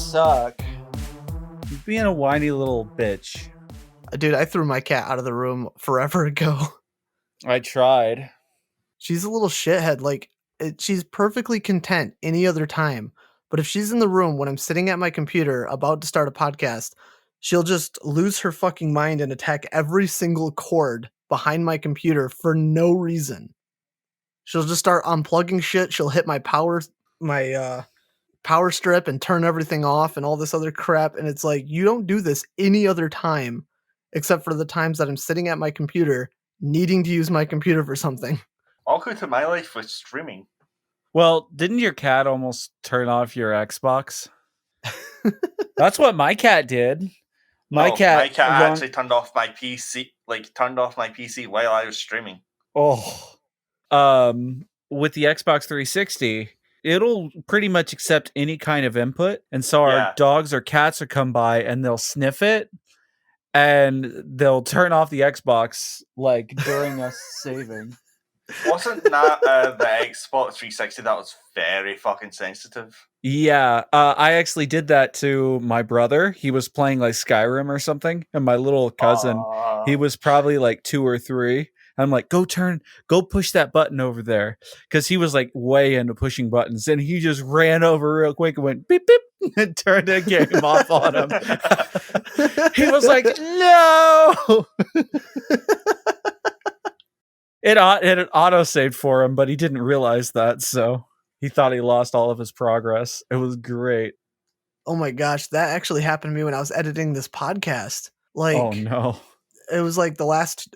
suck. You're being a whiny little bitch. Dude, I threw my cat out of the room forever ago. I tried. She's a little shithead. Like, she's perfectly content any other time. But if she's in the room when I'm sitting at my computer about to start a podcast, she'll just lose her fucking mind and attack every single cord behind my computer for no reason. She'll just start unplugging shit. She'll hit my power strip and turn everything off and all this other crap. And it's like, you don't do this any other time except for the times that I'm sitting at my computer needing to use my computer for something. Welcome to my life with streaming. Well, didn't your cat almost turn off your Xbox? That's what my cat did. My cat actually turned off my PC. Turned off my PC while I was streaming. Oh, with the Xbox 360, it'll pretty much accept any kind of input, and so our dogs or cats will come by and they'll sniff it, and they'll turn off the Xbox like during us saving. Wasn't that the Xbox 360 that was very fucking sensitive? Yeah, I actually did that to my brother. He was playing like Skyrim or something, and my little cousin, he was probably like 2 or 3. I'm like, go push that button over there. Because he was like way into pushing buttons. And he just ran over real quick and went beep, beep, and turned the game off on him. He was like, no! It auto-saved for him, but he didn't realize that. So he thought he lost all of his progress. It was great. Oh my gosh, that actually happened to me when I was editing this podcast. Like, oh no. It was like the last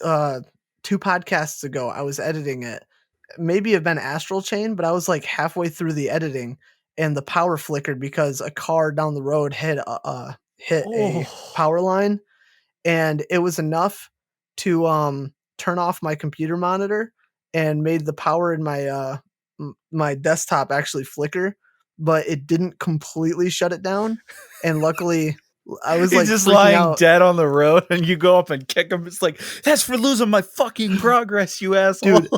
2 podcasts ago, I was editing it. Maybe it'd been Astral Chain, but I was like halfway through the editing and the power flickered because a car down the road hit a power line, and it was enough to turn off my computer monitor and made the power in my my desktop actually flicker, but it didn't completely shut it down. And luckily I was like just lying dead on the road, and you go up and kick him. It's like, that's for losing my fucking progress, you asshole. Dude,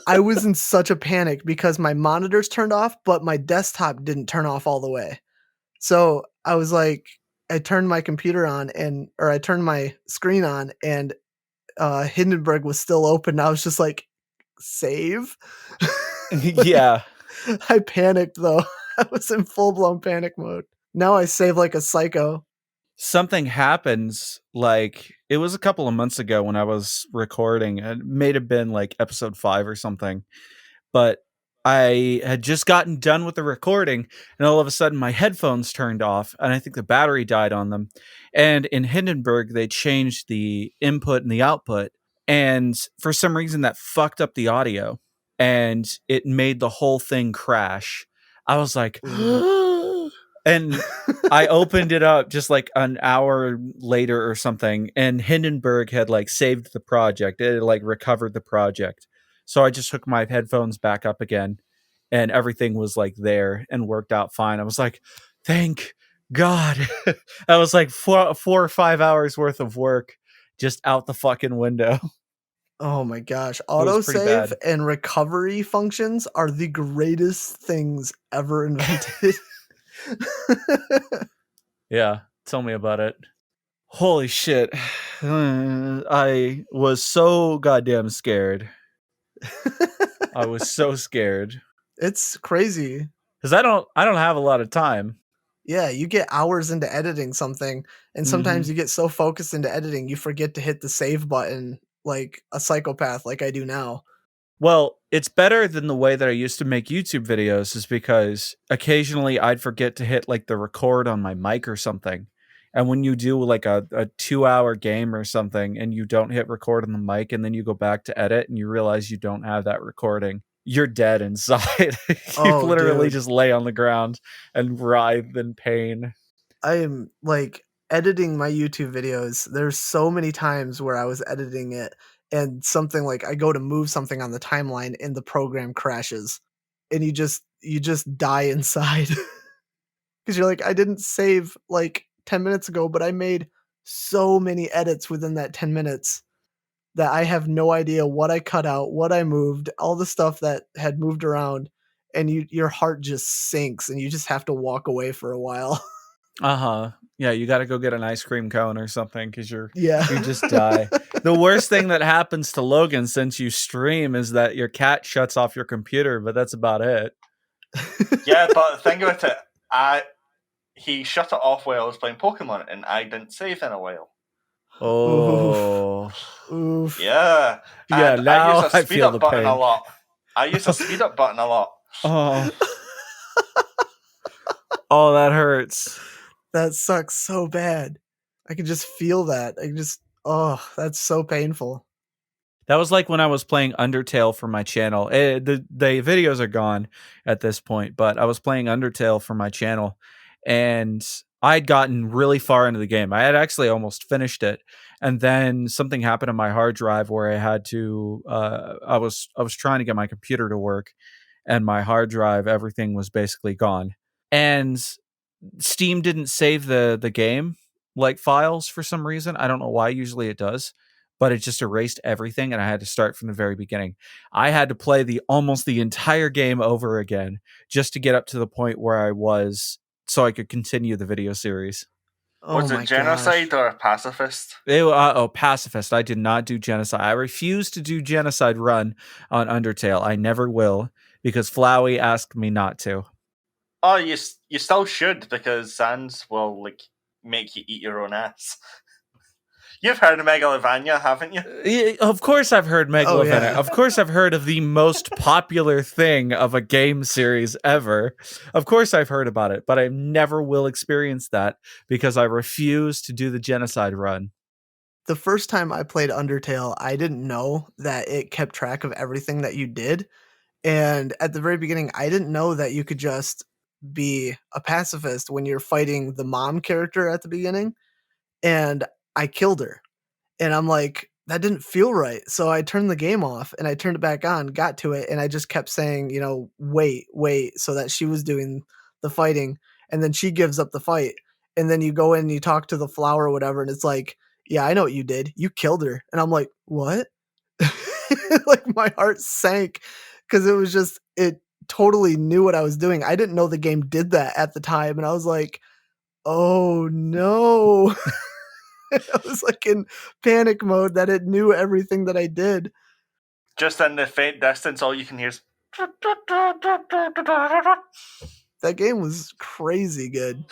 I was in such a panic because my monitors turned off, but my desktop didn't turn off all the way. So I was like, I turned my computer on or I turned my screen on, and Hindenburg was still open. I was just like, save? Yeah. I panicked though. I was in full blown panic mode. Now I save like a psycho. Something happens, like it was a couple of months ago when I was recording. It may have been like episode 5 or something, but I had just gotten done with the recording, and all of a sudden my headphones turned off, and I think the battery died on them. And in Hindenburg, they changed the input and the output, and for some reason that fucked up the audio, and it made the whole thing crash. I was like, and I opened it up just like an hour later or something, and Hindenburg had like saved the project. It had, like recovered the project. So I just hooked my headphones back up again, and everything was like there and worked out fine. I was like, thank God. That was like 4 or 5 hours worth of work just out the fucking window. Oh my gosh. Autosave and recovery functions are the greatest things ever invented. Yeah, tell me about it. Holy shit. I was so goddamn scared. I was so scared. It's crazy. Because I don't have a lot of time. Yeah, you get hours into editing something, and sometimes you get so focused into editing you forget to hit the save button like a psychopath like I do now. Well, it's better than the way that I used to make YouTube videos, is because occasionally I'd forget to hit like the record on my mic or something. And when you do like a 2-hour game or something and you don't hit record on the mic, and then you go back to edit and you realize you don't have that recording, you're dead inside. You literally just lay on the ground and writhe in pain. I am like editing my YouTube videos. There's so many times where I was editing it and something like I go to move something on the timeline and the program crashes, and you just die inside because you're like, I didn't save like 10 minutes ago, but I made so many edits within that 10 minutes that I have no idea what I cut out, what I moved, all the stuff that had moved around, and your heart just sinks and you just have to walk away for a while. Yeah, you got to go get an ice cream cone or something because you Yeah. just die. The worst thing that happens to Logan since you stream is that your cat shuts off your computer, but that's about it. Yeah, but think about it. He shut it off while I was playing Pokemon, and I didn't save in a while. Oh. Oof. Yeah. Yeah, And I now use a I speed feel up the button a pain. lot. Oh. Oh, that hurts. That sucks so bad. I can just feel that. That's so painful. That was like when I was playing Undertale for my channel. The videos are gone at this point, but I was playing Undertale for my channel, and I'd gotten really far into the game. I had actually almost finished it, and then something happened on my hard drive where I had to. I was trying to get my computer to work, and my hard drive, everything was basically gone, and Steam didn't save the game like files for some reason. I don't know why. Usually it does, but it just erased everything, and I had to start from the very beginning. I had to play almost the entire game over again just to get up to the point where I was, so I could continue the video series. Oh Was my it genocide gosh. or a pacifist? Pacifist. I did not do genocide. I refuse to do genocide run on Undertale. I never will because Flowey asked me not to. Oh, you still should, because Sans will make you eat your own ass. You've heard of Megalovania, haven't you? Of course I've heard Megalovania. Oh, yeah. Of course I've heard of the most popular thing of a game series ever. Of course I've heard about it, but I never will experience that because I refuse to do the genocide run. The first time I played Undertale, I didn't know that it kept track of everything that you did. And at the very beginning, I didn't know that you could just be a pacifist when you're fighting the mom character at the beginning. And I killed her. And I'm like, that didn't feel right. So I turned the game off and I turned it back on, got to it, and I just kept saying, wait, so that she was doing the fighting. And then she gives up the fight. And then you go in and you talk to the flower or whatever, and it's like, yeah, I know what you did. You killed her. And I'm like, what? Like my heart sank because it totally knew what I was doing. I didn't know the game did that at the time. And I was like, oh no. I was like in panic mode that it knew everything that I did. Just in the faint distance, all you can hear is. That game was crazy good.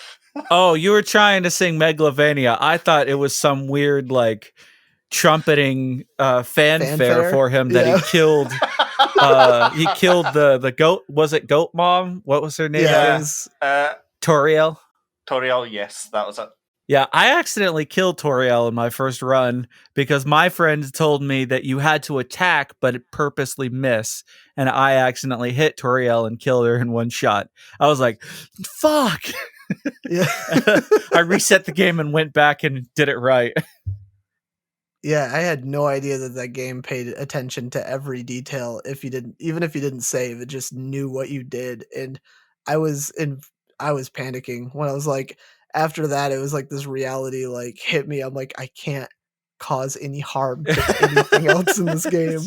Oh, you were trying to sing Megalovania. I thought it was some weird trumpeting fanfare for him that he killed. He killed the goat. Was it Goat Mom? What was her name? Yeah, Toriel. Toriel, yes, that was it. Yeah, I accidentally killed Toriel in my first run because my friend told me that you had to attack but purposely miss, and I accidentally hit Toriel and killed her in one shot. I was like, fuck! Yeah. I reset the game and went back and did it right. Yeah, I had no idea that game paid attention to every detail. Even if you didn't save, it just knew what you did. And I was panicking when I was like, after that, it was like this reality hit me. I'm like, I can't cause any harm to anything else in this game.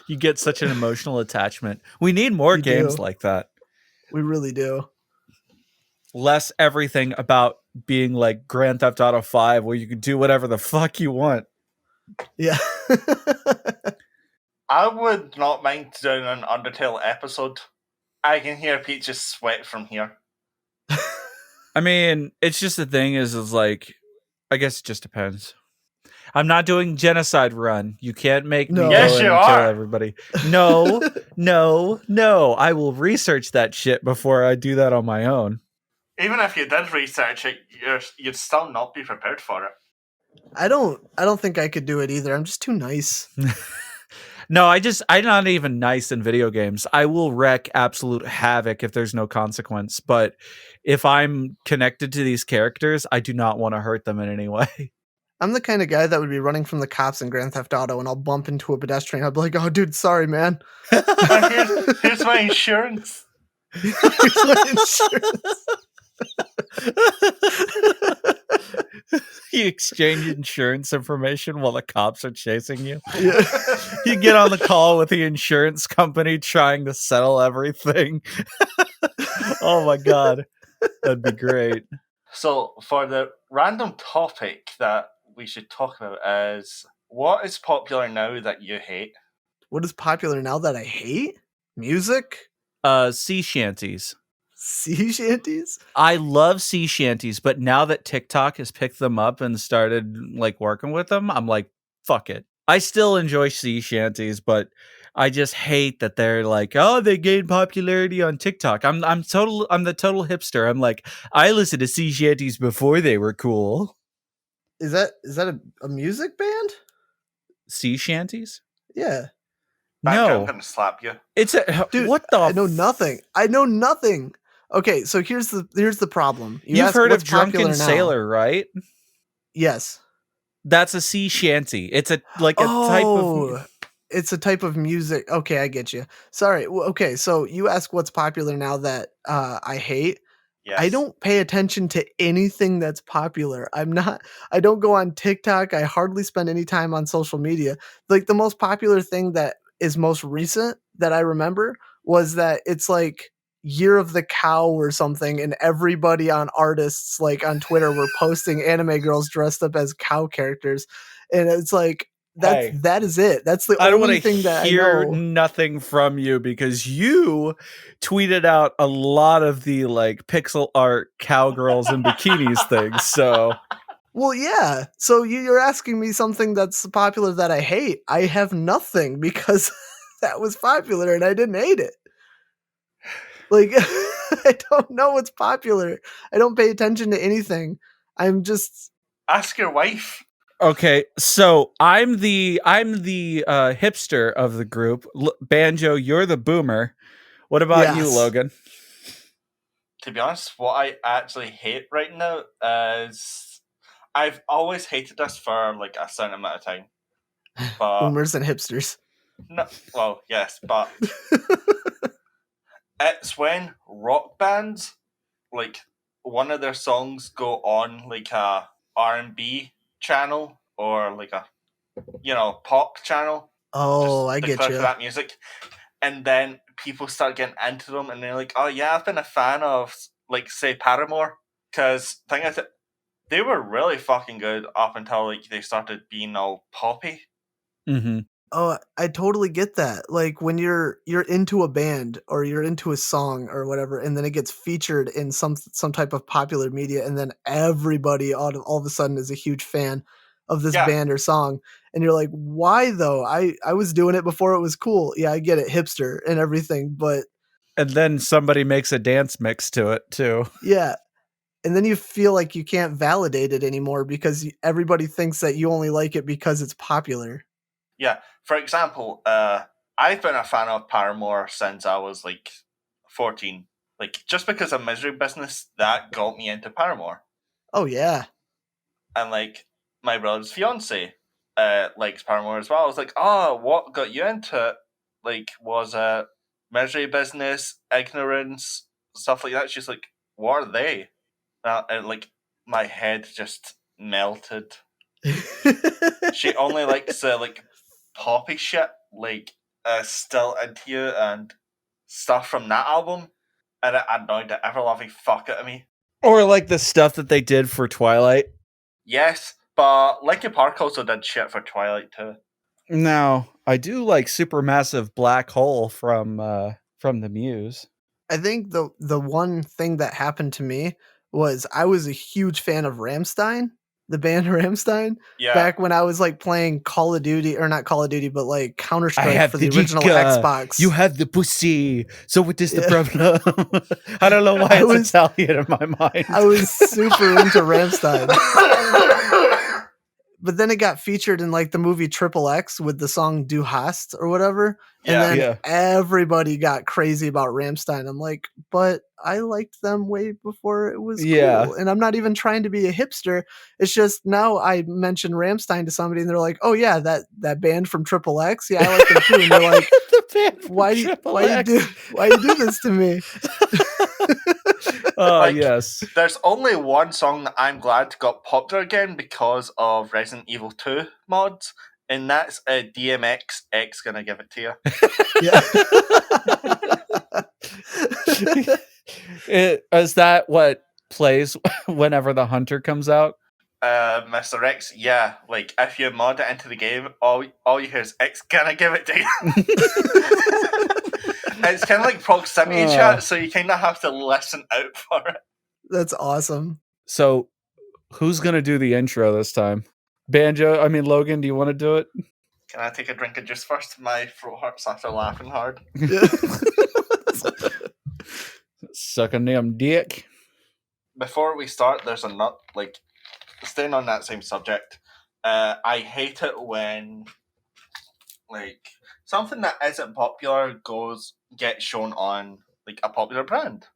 You get such an emotional attachment. We need more games like that. We really do. Less everything about being like Grand Theft Auto 5 where you can do whatever the fuck you want. Yeah. I would not mind doing an Undertale episode. I can hear Peaches sweat from here. I mean, it's just the thing is like, I guess it just depends. I'm not doing genocide run. You can't make me go in and kill everybody. No. I will research that shit before I do that on my own. Even if you did research it, you'd still not be prepared for it. I don't think I could do it either. I'm just too nice. No, I'm not even nice in video games. I will wreak absolute havoc if there's no consequence. But if I'm connected to these characters, I do not want to hurt them in any way. I'm the kind of guy that would be running from the cops in Grand Theft Auto, and I'll bump into a pedestrian. I'll be like, "Oh, dude, sorry, man. Here's my insurance." Here's my insurance. You exchange insurance information while the cops are chasing you. Yeah. You get on the call with the insurance company trying to settle everything. Oh my god, that'd be great. So, for the random topic that we should talk about is what is popular now that you hate? What is popular now that I hate? Music? Sea shanties. Sea shanties? I love sea shanties, but now that TikTok has picked them up and started like working with them, I'm like, fuck it. I still enjoy sea shanties, but I just hate that they're like, oh, they gained popularity on TikTok. I'm the total hipster. I'm like, I listened to sea shanties before they were cool. Is that a music band? Sea shanties? Yeah. Banjo, I'm No. gonna slap you. It's a Dude, what the I know nothing. I know nothing. Okay, so here's the problem. You've ask heard what's of Drunken popular now. Sailor, right? Yes. That's a sea shanty. It's a type of it's a type of music. Okay, I get you. Sorry. Okay, so you ask what's popular now that I hate. Yes. I don't pay attention to anything that's popular. I don't go on TikTok. I hardly spend any time on social media. Like the most popular thing that is most recent that I remember was that it's like Year of the Cow or something, and everybody on artists like on Twitter were posting anime girls dressed up as cow characters. And it's like Hey, that is it. That's the I don't want only to thing that I hear know. nothing from you because you tweeted out a lot of the like pixel art cowgirls in bikinis things. So, Well, yeah. So you're asking me something that's popular that I hate. I have nothing because that was popular and I didn't hate it. Like I don't know what's popular. I don't pay attention to anything. I'm just Ask your wife. okay, so I'm the hipster of the group. Banjo, you're the boomer. What about you, yes. Logan? To be honest, what I actually hate right now is I've always hated this for like a certain amount of time. But Boomers and hipsters. no, well, yes, but it's when rock bands like one of their songs go on like a R&B channel or like a pop channel. Oh, Just I get declare you. for that music, and then people start getting into them, and they're like, "Oh yeah, I've been a fan of like say Paramore," because thing is, they were really fucking good up until like they started being all poppy. Mm-hmm. Oh, I totally get that. Like when you're into a band or you're into a song or whatever, and then it gets featured in some type of popular media, and then everybody all of a sudden is a huge fan of this Yeah. band or song, and you're like, why though? I was doing it before it was cool. Yeah, I get it, hipster and everything, but And then somebody makes a dance mix to it too. yeah. And then you feel like you can't validate it anymore because everybody thinks that you only like it because it's popular. Yeah. For example, I've been a fan of Paramore since I was like 14. Like just because of Misery Business, that got me into Paramore. Oh yeah. And like my brother's fiance likes Paramore as well. I was like, oh, what got you into it? Like, was Misery Business, Ignorance, stuff like that? She's like, what are they? And like my head just melted. She only likes like poppy shit, like Still Into You and stuff from that album, and it annoyed the ever loving fuck out of me. Or like the stuff that they did for Twilight. Yes, but Linkin Park also did shit for Twilight too. Now, I do like Supermassive Black Hole from the Muse. I think the one thing that happened to me was I was a huge fan of Rammstein, the band Rammstein, Yeah. back when I was like playing Call of Duty, or not Call of Duty, but like Counter I Strike have for the the original Giga. Xbox. You have the pussy. So what is the Yeah. problem? I don't know why it's Italian in my mind. I was super into Rammstein. But then it got featured in like the movie Triple X with the song Du Hast or whatever. And then everybody got crazy about Rammstein. I'm like, but I liked them way before it was cool. And I'm not even trying to be a hipster. It's just now I mention Rammstein to somebody and they're like, oh yeah, that band from Triple X. Yeah, I like them too. And they're like, why you do this to me? Oh, yes. There's only one song that I'm glad got popular again because of Resident Evil 2 mods, and that's DMX X Gonna Give It to You. Is that what plays whenever the hunter comes out? Mr. X, yeah. Like, if you mod it into the game, all you hear is X, can I give it to you? It's kind of like proximity chat, so you kind of have to listen out for it. That's awesome. So, who's gonna do the intro this time? Logan, do you want to do it? Can I take a drink of juice first? My throat hurts after laughing hard. Suck a damn dick. Before we start, there's a nut, like, staying on that same subject. I hate it when, like, something that isn't popular gets shown on, like, a popular brand.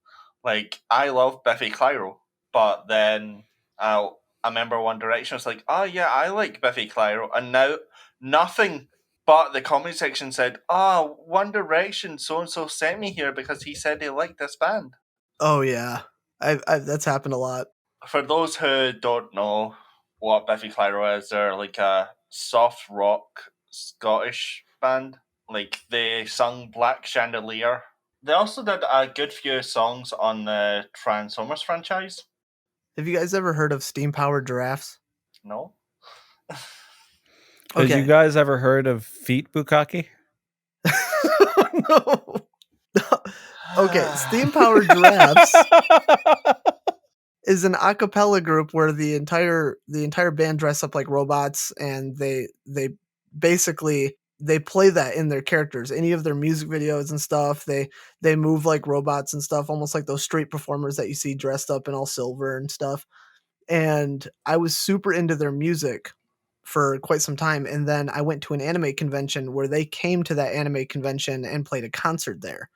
Like, I love Biffy Clyro, but then I remember One Direction was like, oh yeah, I like Biffy Clyro, and now nothing but the comment section said, oh, One Direction so-and-so sent me here because he said he liked this band. Oh yeah, I've that's happened a lot. For those who don't know what Biffy Clyro is, they're like a soft rock Scottish band. Like, they sung Black Chandelier. They also did a good few songs on the Transformers franchise. Have you guys ever heard of steam-powered giraffes? No? Have you guys ever heard of Feet Bukkake? No. Okay, steam-powered giraffes is an a cappella group where the entire band dress up like robots, and they basically they play that in their characters. Any of their music videos and stuff, they move like robots and stuff, almost like those street performers that you see dressed up in all silver and stuff. And I was super into their music for quite some time, and then I went to an anime convention where they came to that anime convention and played a concert there.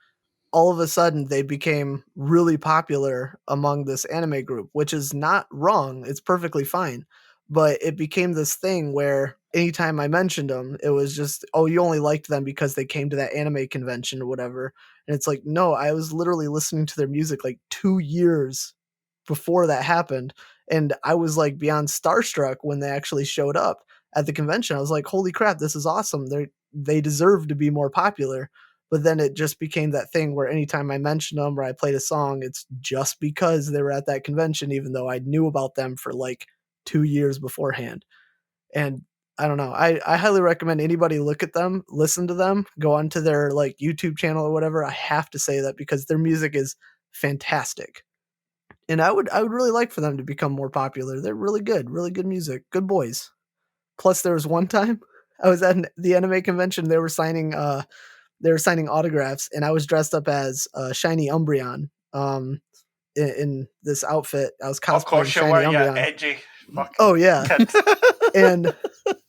All of a sudden they became really popular among this anime group, which is not wrong. It's perfectly fine. But it became this thing where anytime I mentioned them, it was just, oh, you only liked them because they came to that anime convention or whatever. And it's like, no, I was literally listening to their music like 2 years before that happened. And I was like beyond starstruck when they actually showed up at the convention. I was like, holy crap, this is awesome. They deserve to be more popular. But then it just became that thing where anytime I mentioned them or I played a song, it's just because they were at that convention, even though I knew about them for like 2 years beforehand. And I don't know. I highly recommend anybody look at them, listen to them, go onto their like YouTube channel or whatever. I have to say that because their music is fantastic. And I would really like for them to become more popular. They're really good music, good boys. Plus there was one time I was at the anime convention, they were signing autographs, and I was dressed up as Shiny Umbreon in this outfit. I was cosplaying Shiny Umbreon. Yeah, edgy. Oh yeah. And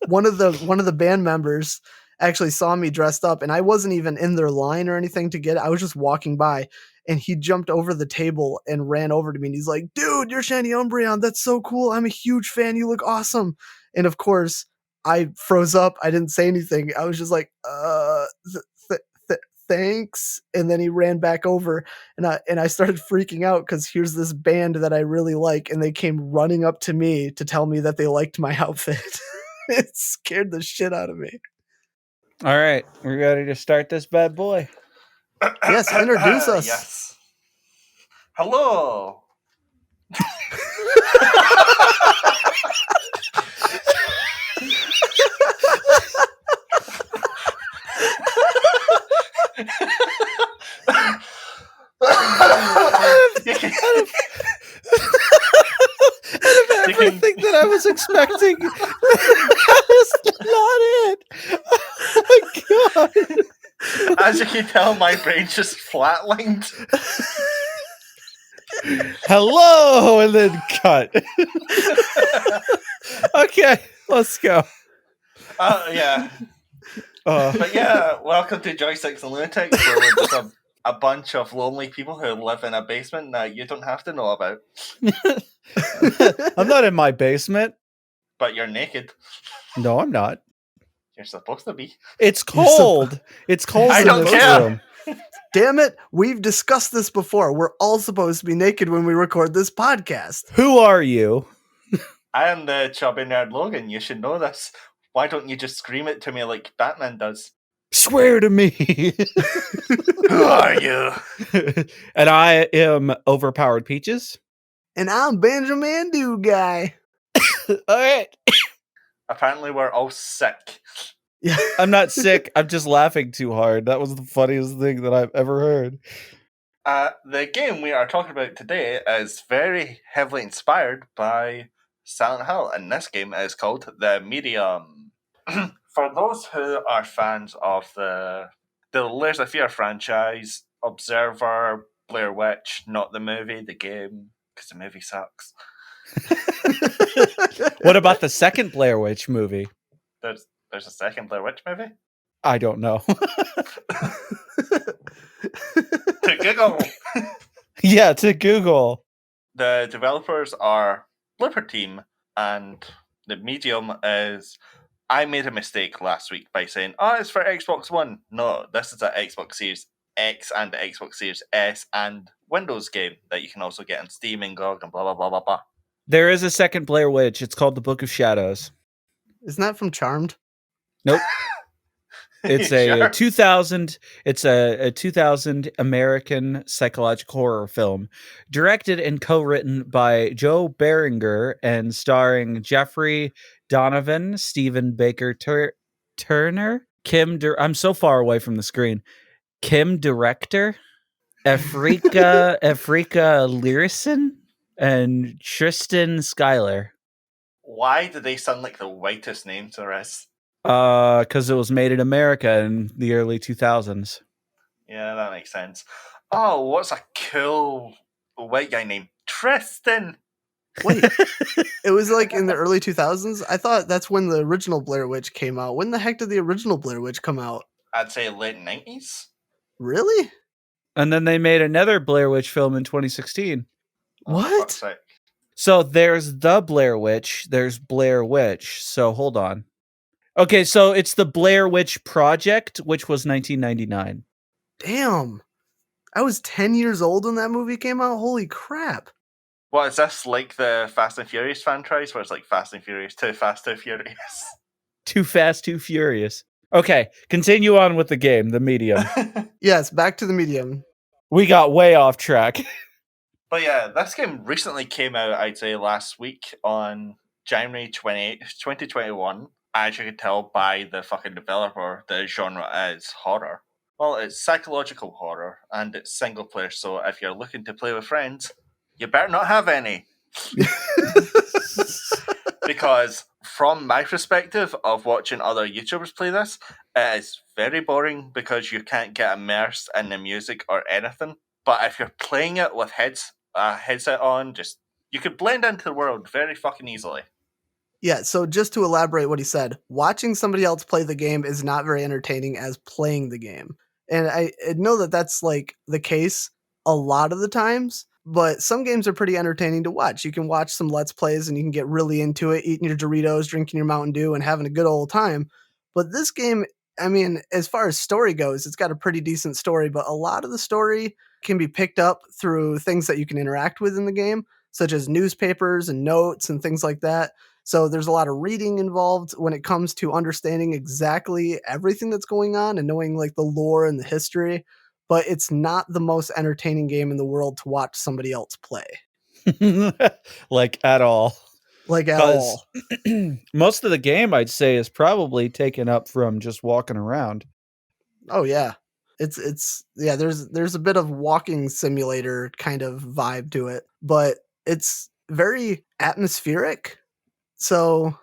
one of the band members actually saw me dressed up, and I wasn't even in their line or anything to get it. I was just walking by, and he jumped over the table and ran over to me, and he's like, dude, you're Shiny Umbreon. That's so cool. I'm a huge fan. You look awesome. And of course, I froze up. I didn't say anything. I was just like, thanks. And then he ran back over, and I started freaking out because here's this band that I really like, and they came running up to me to tell me that they liked my outfit. It scared the shit out of me. All right, we're ready to start this bad boy. Yes, introduce us. Yes. Hello. Out of everything that I was expecting, that was not it. Oh my god. As you can tell, my brain just flatlined. Hello, and then cut. Okay, let's go. Yeah. But yeah, welcome to Joysticks and Lunatics, where we're just a bunch of lonely people who live in a basement that you don't have to know about. I'm not in my basement. But you're naked. No, I'm not. You're supposed to be. It's cold. It's cold I in don't this care. room. Damn it, we've discussed this before. We're all supposed to be naked when we record this podcast. Who are you? I am the chubby nerd Logan. You should know this. Why don't you just scream it to me like Batman does? Swear to me. Who are you? And I am Overpowered Peaches. And I'm Banjo Man Dude Guy. All right. Apparently, we're all sick. Yeah. I'm not sick. I'm just laughing too hard. That was the funniest thing that I've ever heard. The game we are talking about today is very heavily inspired by Silent Hill, and this game is called The Medium. For those who are fans of the Layers of Fear franchise, Observer, Blair Witch, not the movie, the game, because the movie sucks. What about the second Blair Witch movie? There's a second Blair Witch movie? I don't know. To Google! Yeah, to Google. The developers are Blooper Team, and the medium is. I made a mistake last week by saying, "Oh, it's for Xbox One." No, this is an Xbox Series X and the Xbox Series S and Windows game that you can also get on Steam and GOG and blah blah blah blah blah. There is a second Blair Witch. It's called The Book of Shadows. Isn't that from Charmed? Nope. It's a 2000. It's a 2000 American psychological horror film, directed and co-written by Joe Beringer and starring Jeffrey Donovan, Stephen Baker Turner, I'm so far away from the screen. Kim Director, Afrika Learison, and Tristan Schuyler. Why do they sound like the whitest names there is? Because it was made in America in the early 2000s. Yeah, that makes sense. Oh, what's a cool white guy named Tristan? Wait, it was like in the early 2000s? I thought that's when the original Blair Witch came out. When the heck did the original Blair Witch come out? I'd say late 90s. Really? And then they made another Blair Witch film in 2016. What? So there's the Blair Witch. There's Blair Witch. So hold on. Okay, so it's the Blair Witch Project, which was 1999. Damn. I was 10 years old when that movie came out. Holy crap. What is this, like the Fast and Furious franchise, where it's like Fast and Furious, Too Fast, Too Furious? Too Fast, Too Furious. Okay, continue on with the game, The Medium. Yes, back to The Medium. We got way off track. But yeah, this game recently came out, I'd say, last week on January 28th, 2021. As you can tell by the fucking developer, the genre is horror. Well, it's psychological horror, and it's single player, so if you're looking to play with friends, you better not have any. Because from my perspective of watching other YouTubers play this, it is very boring because you can't get immersed in the music or anything. But if you're playing it with headset on, you could blend into the world very fucking easily. Yeah, so just to elaborate what he said, watching somebody else play the game is not very entertaining as playing the game. And I know that that's like the case a lot of the times, but some games are pretty entertaining to watch. You can watch some Let's Plays and you can get really into it, eating your Doritos, drinking your Mountain Dew, and having a good old time. But this game, I mean, as far as story goes, it's got a pretty decent story, but a lot of the story can be picked up through things that you can interact with in the game, such as newspapers and notes and things like that. So there's a lot of reading involved when it comes to understanding exactly everything that's going on and knowing like the lore and the history, but it's not the most entertaining game in the world to watch somebody else play. Like at all. Like at all. Most of the game, I'd say, is probably taken up from just walking around. Oh yeah. It's yeah, there's a bit of walking simulator kind of vibe to it, but it's very atmospheric. So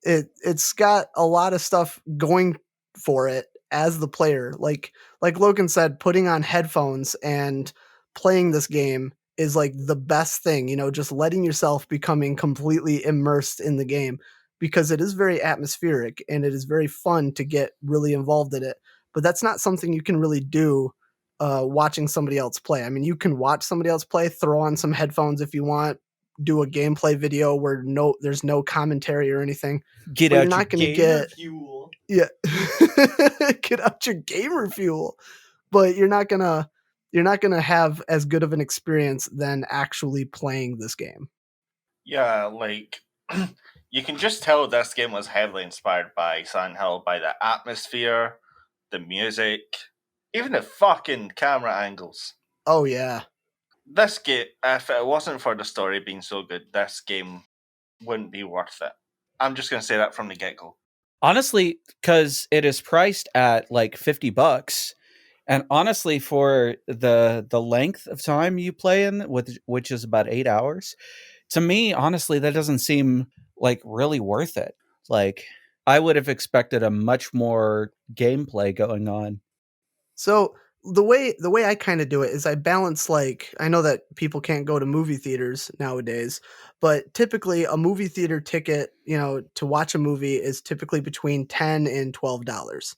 it's got a lot of stuff going for it as the player. Like Logan said, putting on headphones and playing this game is like the best thing, you know, just letting yourself becoming completely immersed in the game because it is very atmospheric and it is very fun to get really involved in it. But that's not something you can really do watching somebody else play. I mean, you can watch somebody else play, throw on some headphones if you want, do a gameplay video where there's no commentary or anything. Get out your gamer fuel. Yeah. Get out your gamer fuel. But you're not gonna have as good of an experience than actually playing this game. Yeah, like you can just tell this game was heavily inspired by Silent Hill, by the atmosphere, the music, even the fucking camera angles. Oh yeah. This game, if it wasn't for the story being so good, this game wouldn't be worth it. I'm just going to say that from the get-go. Honestly, because it is priced at like $50, and honestly, for the length of time you play in, which is about 8 hours, to me, honestly, that doesn't seem like really worth it. Like, I would have expected a much more gameplay going on. So the way I kind of do it is I balance, like, I know that people can't go to movie theaters nowadays, but typically a movie theater ticket, to watch a movie is typically between $10 and $12.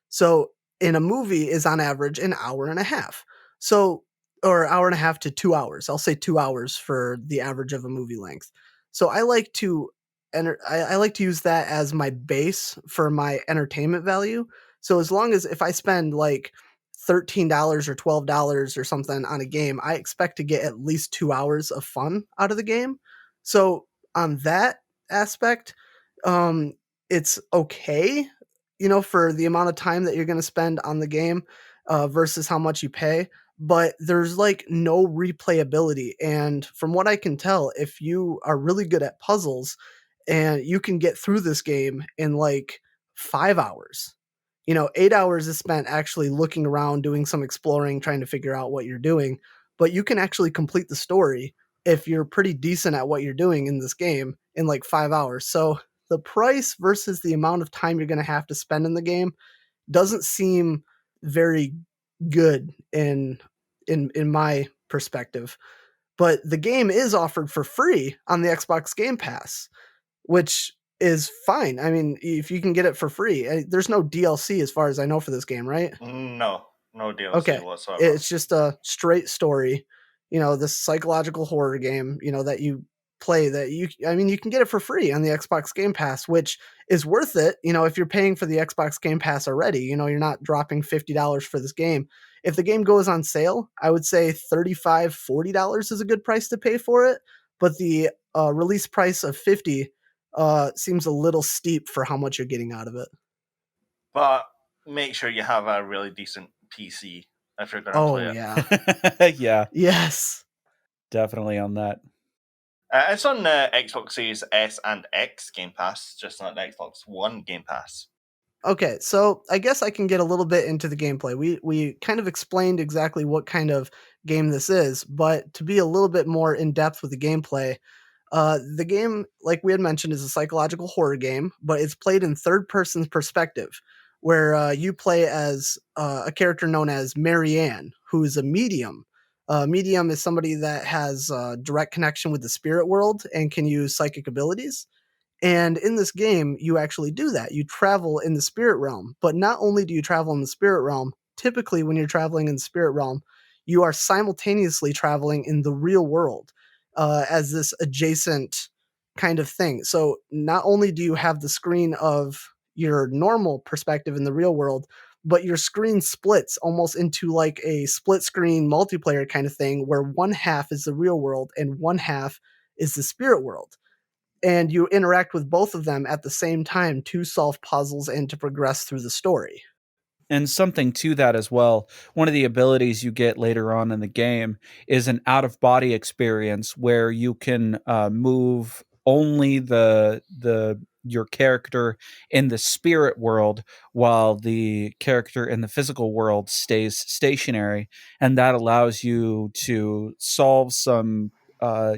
So in a movie is on average an hour and a half. So, or hour and a half to 2 hours. I'll say 2 hours for the average of a movie length. So I like to I like to use that as my base for my entertainment value. So as long as if I spend like $13 or $12 or something on a game, I expect to get at least 2 hours of fun out of the game. So on that aspect, um, it's okay, for the amount of time that you're going to spend on the game versus how much you pay. But there's like no replayability. And from what I can tell, if you are really good at puzzles and you can get through this game in like 5 hours, 8 hours is spent actually looking around, doing some exploring, trying to figure out what you're doing. But you can actually complete the story if you're pretty decent at what you're doing in this game in like 5 hours. So the price versus the amount of time you're going to have to spend in the game doesn't seem very good in my perspective. But the game is offered for free on the Xbox Game Pass, which is fine. I mean, if you can get it for free, there's no DLC as far as I know for this game, right? No DLC Okay. whatsoever. It's just a straight story, this psychological horror game, that you play you can get it for free on the Xbox Game Pass, which is worth it, if you're paying for the Xbox Game Pass already, you're not dropping $50 for this game. If the game goes on sale, I would say $35, $40 is a good price to pay for it, but the release price of 50 seems a little steep for how much you're getting out of it. But make sure you have a really decent PC if you're going to Oh play it. yeah. Yeah, Yes. definitely on that. It's on the Xbox Series S and X Game Pass, just not the Xbox One Game Pass. Okay, so I guess I can get a little bit into the gameplay. We kind of explained exactly what kind of game this is, but to be a little bit more in depth with the gameplay, the game, like we had mentioned, is a psychological horror game, but it's played in third person perspective, where you play as a character known as Marianne, who is a medium. Medium is somebody that has direct connection with the spirit world and can use psychic abilities. And in this game, you actually do that. You travel in the spirit realm. But not only do you travel in the spirit realm, typically when you're traveling in the spirit realm, you are simultaneously traveling in the real world as this adjacent kind of thing. So not only do you have the screen of your normal perspective in the real world, but your screen splits almost into like a split screen multiplayer kind of thing where one half is the real world and one half is the spirit world, and you interact with both of them at the same time to solve puzzles and to progress through the story. And something to that as well. One of the abilities you get later on in the game is an out of body experience where you can move only the your character in the spirit world while the character in the physical world stays stationary, and that allows you to solve some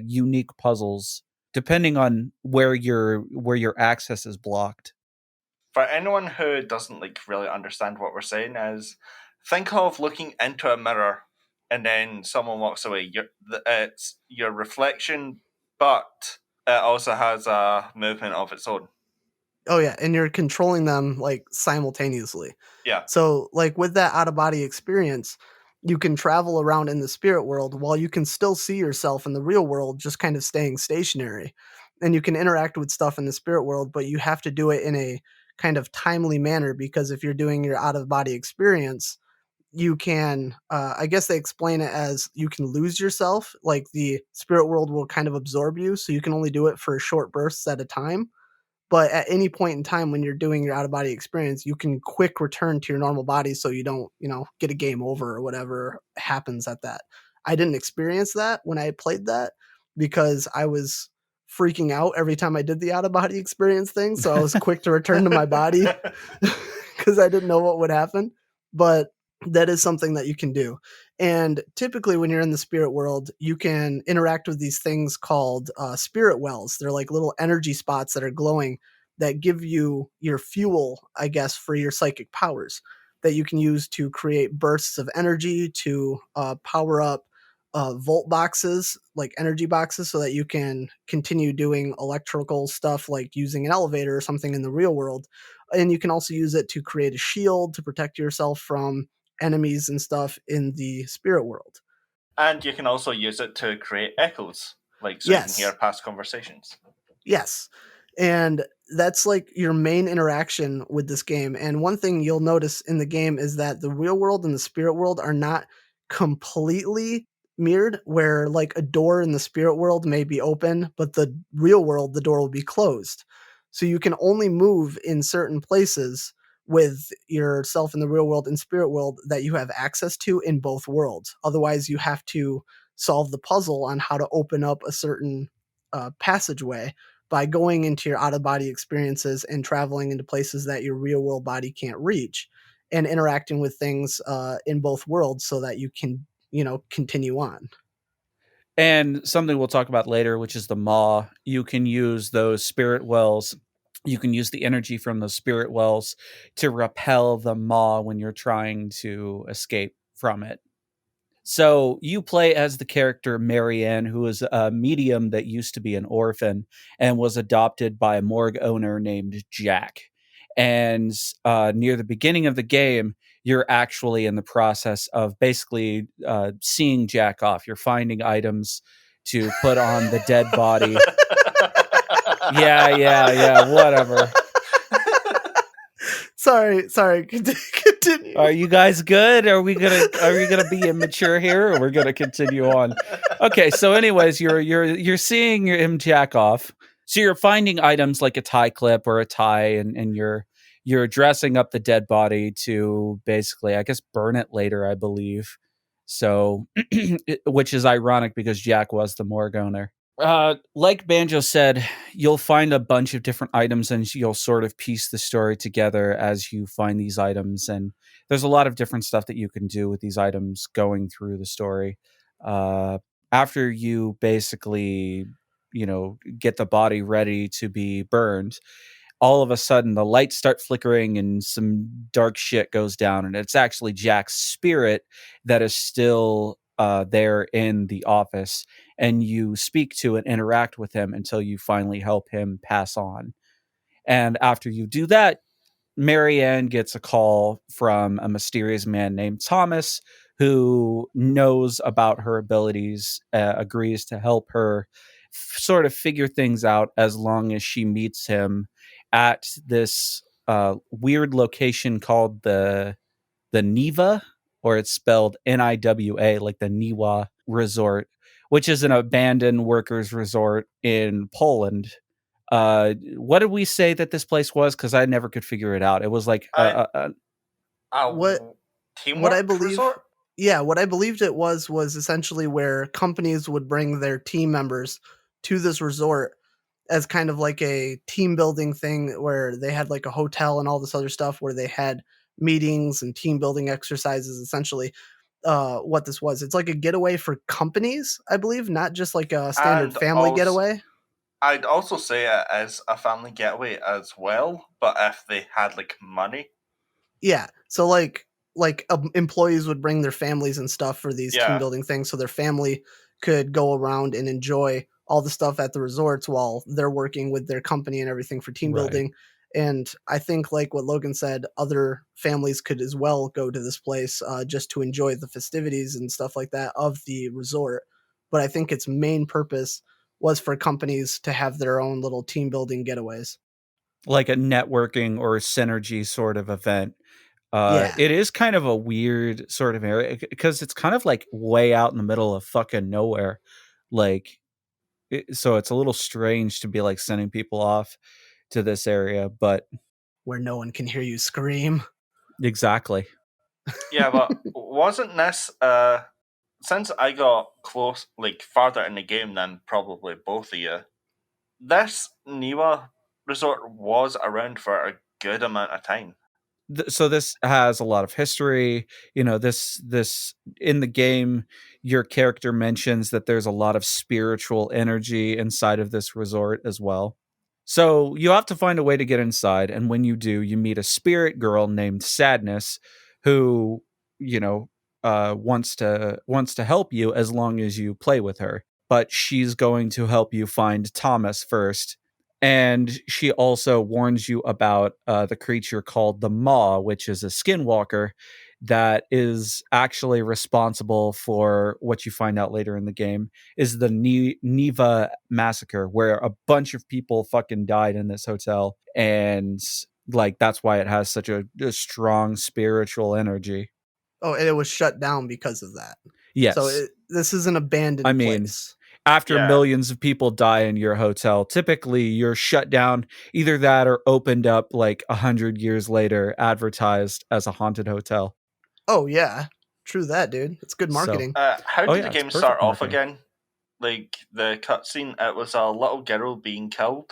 unique puzzles depending on where your access is blocked. For anyone who doesn't really understand what we're saying, is think of looking into a mirror and then someone walks away. It's your reflection, but it also has a movement of its own. Oh yeah, and you're controlling them like simultaneously. Yeah. So like with that out of body experience, you can travel around in the spirit world while you can still see yourself in the real world, just kind of staying stationary. And you can interact with stuff in the spirit world, but you have to do it in a kind of timely manner, because if you're doing your out of body experience, you can I guess they explain it as you can lose yourself, like the spirit world will kind of absorb you, so you can only do it for short bursts at a time. But at any point in time when you're doing your out of body experience, you can quick return to your normal body so you don't, get a game over or whatever happens at that. I didn't experience that when I played that because I was freaking out every time I did the out of body experience thing. So I was quick to return to my body because I didn't know what would happen. But that is something that you can do. And typically, when you're in the spirit world, you can interact with these things called spirit wells. They're like little energy spots that are glowing that give you your fuel, I guess, for your psychic powers that you can use to create bursts of energy to power up volt boxes, like energy boxes, so that you can continue doing electrical stuff like using an elevator or something in the real world. And you can also use it to create a shield to protect yourself from enemies and stuff in the spirit world. And you can also use it to create echoes, like so you can hear Yes. past conversations. Yes. And that's like your main interaction with this game. And one thing you'll notice in the game is that the real world and the spirit world are not completely mirrored, where like a door in the spirit world may be open, but the real world, the door will be closed. So you can only move in certain places with yourself in the real world and spirit world that you have access to in both worlds. Otherwise, you have to solve the puzzle on how to open up a certain passageway by going into your out of body experiences and traveling into places that your real world body can't reach and interacting with things in both worlds so that you can, continue on. And something we'll talk about later, which is the maw. You can use those spirit wells. You can use the energy from those spirit wells to repel the maw when you're trying to escape from it. So you play as the character Marianne, who is a medium that used to be an orphan and was adopted by a morgue owner named Jack. And near the beginning of the game, you're actually in the process of basically seeing Jack off. You're finding items to put on the dead body. Yeah, whatever. Sorry, continue. Are you guys good? Are we gonna be immature here, or we're gonna continue on? Okay, so anyways, you're seeing him jack off. So you're finding items like a tie clip or a tie, and you're dressing up the dead body to basically, I guess, burn it later, I believe. So, which is ironic because Jack was the morgue owner. Like Banjo said, you'll find a bunch of different items and you'll sort of piece the story together as you find these items. And there's a lot of different stuff that you can do with these items going through the story. Uh, After you basically, get the body ready to be burned, all of a sudden the lights start flickering and some dark shit goes down. And it's actually Jack's spirit that is still there in the office, and you speak to and interact with him until you finally help him pass on. And after you do that, Marianne gets a call from a mysterious man named Thomas who knows about her abilities, agrees to help her sort of figure things out as long as she meets him at this weird location called the Niva, or it's spelled Niwa, like the Niwa Resort, which is an abandoned workers resort in Poland. What did we say that this place was? Because I never could figure it out. It was like What what I teamwork believe resort? Yeah, what I believed it was essentially where companies would bring their team members to this resort as kind of like a team building thing where they had like a hotel and all this other stuff where they had meetings and team building exercises. Essentially, what this was, it's like a getaway for companies, I believe, not just like a standard And family also, getaway. I'd also say it as a family getaway as well, but if they had like money. Yeah. So employees would bring their families and stuff for these team Yeah. building things, so their family could go around and enjoy all the stuff at the resorts while they're working with their company and everything for team right. building. And I think, like what Logan said, other families could as well go to this place just to enjoy the festivities and stuff like that of the resort. But I think its main purpose was for companies to have their own little team building getaways. Like a networking or synergy sort of event. Yeah, It is kind of a weird sort of area because it's kind of like way out in the middle of fucking nowhere. Like, so it's a little strange to be like sending people off to this area, but where no one can hear you scream. exactly. Yeah, but wasn't this since I got close, like farther in the game than probably both of you, this Niwa resort was around for a good amount of time. So this has a lot of history. This in the game, your character mentions that there's a lot of spiritual energy inside of this resort as well. So you have to find a way to get inside, and when you do, you meet a spirit girl named Sadness, who you know wants to help you as long as you play with her. But she's going to help you find Thomas first, and she also warns you about the creature called the Maw, which is a skinwalker that is actually responsible for what you find out later in the game is the Neva massacre, where a bunch of people fucking died in this hotel, and like that's why it has such a strong spiritual energy. Oh, and it was shut down because of that. So Yes, this is an abandoned I mean, place. after Yeah. millions of people die in your hotel, typically you're shut down, either that or opened up like 100 years later, advertised as a haunted hotel. Oh yeah, true that, dude. It's good So- marketing. How Oh, did yeah, the it's game start perfect off marketing. again? Like the cutscene, it was a little girl being killed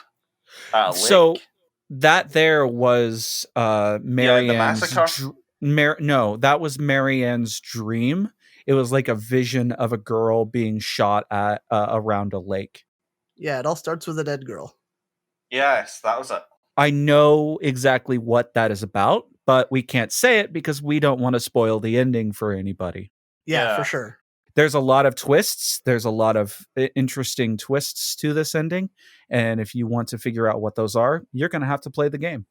at a So lake. that there was Marianne's massacre? no, that was Marianne's dream. It was like a vision of a girl being shot at around a lake. Yeah, it all starts with a dead girl. Yes, that was it. I know exactly what that is about, but we can't say it because we don't want to spoil the ending for anybody. Yeah, Yeah. for sure. There's a lot of twists. There's a lot of interesting twists to this ending. And if you want to figure out what those are, you're going to have to play the game.